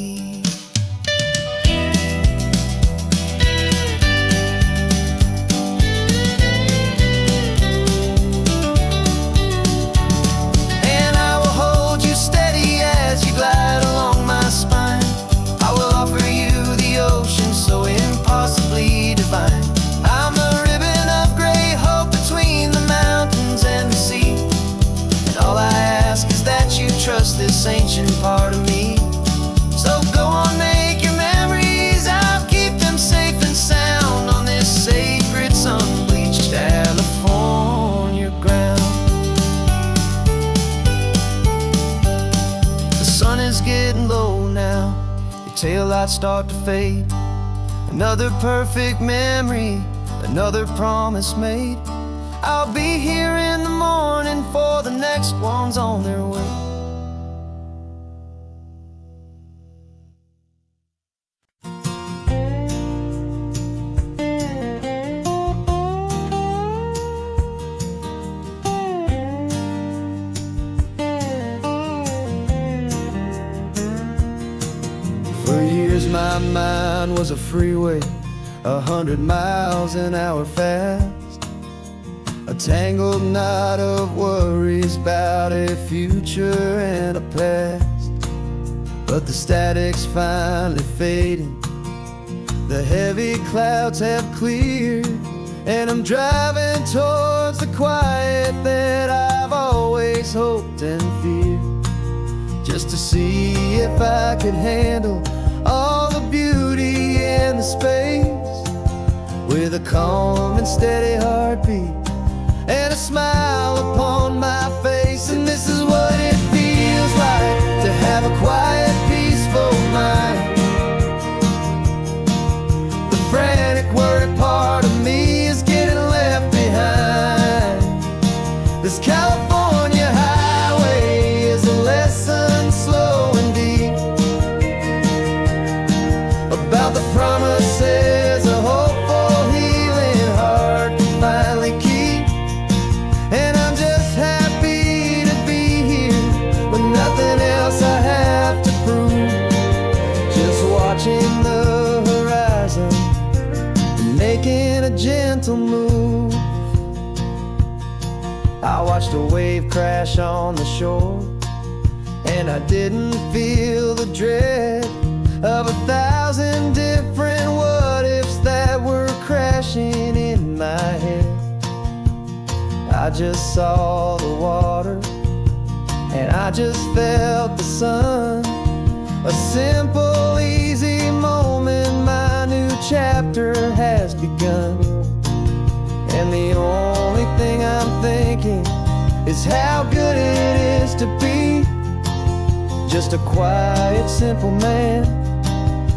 Trust this ancient part of me. So go on, make your memories, I'll keep them safe and sound on this sacred sun-bleached California ground. The sun is getting low now, your taillights start to fade. Another perfect memory, another promise made. I'll be here in the morning for the next ones on their way. For years my mind was a freeway, 100 miles an hour fast, a tangled knot of worries about a future and a past. But the static's finally fading, the heavy clouds have cleared, and I'm driving towards the quiet that I've always hoped and feared, just to see if I could handle all the beauty and the space, with a calm and steady heartbeat and a smile upon my face. And this is what it feels like to have a quiet, peaceful mind. The frantic, worried part of me is getting left behind. This California highway is a lesson slow and deep about the promises a hopeful, healing heart can finally keep. And I'm just happy to be here with nothing else I have to prove, just watching the horizon and making a gentle move. I watched a wave crash on the shore, and I didn't feel the dread of 1,000 different what-ifs that were crashing in my head. I just saw the water, and I just felt the sun. A simple, easy moment, my new chapter has begun. And the only thing I'm thinking is how good it is to be just a quiet, simple man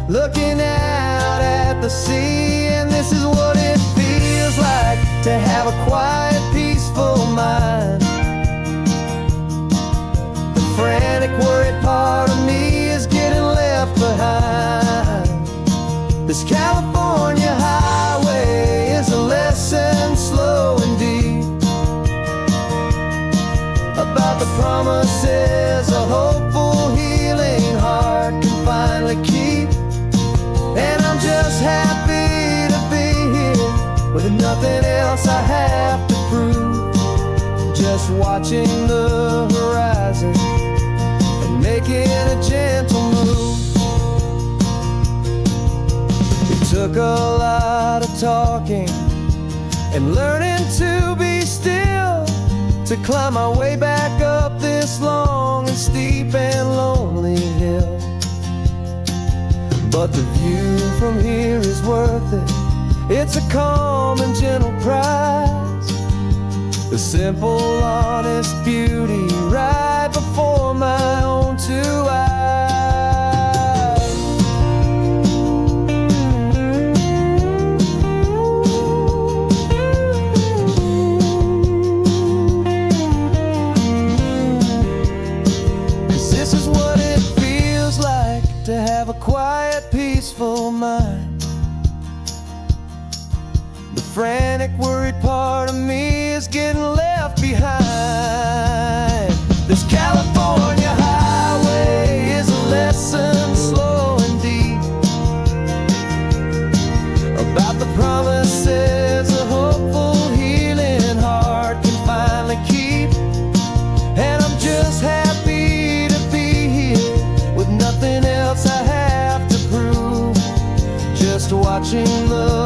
looking out at the sea. And this is what it feels like to have a quiet, peaceful mind. The frantic, worried part of me is getting left behind. This California highway is a lesson slow and deep about the promises a hopeful, healing heart can finally keep. And I'm just happy to be here with nothing else I have to prove, just watching the horizon and making a gentle move. It took a lot of talking and learning to be still to climb my way back up this long and steep and lonely hill. But the view from here is worth it. It's a calm and gentle prize, the simple, honest beauty right before my own two eyes. This is what it feels like to have a quiet, peaceful mind. The frantic, worried part of me is getting left behind. This California highway is a lesson slow and deep about the promises a hopeful, healing heart can finally keep. And I'm just happy to be here with nothing else I have to prove, just watching the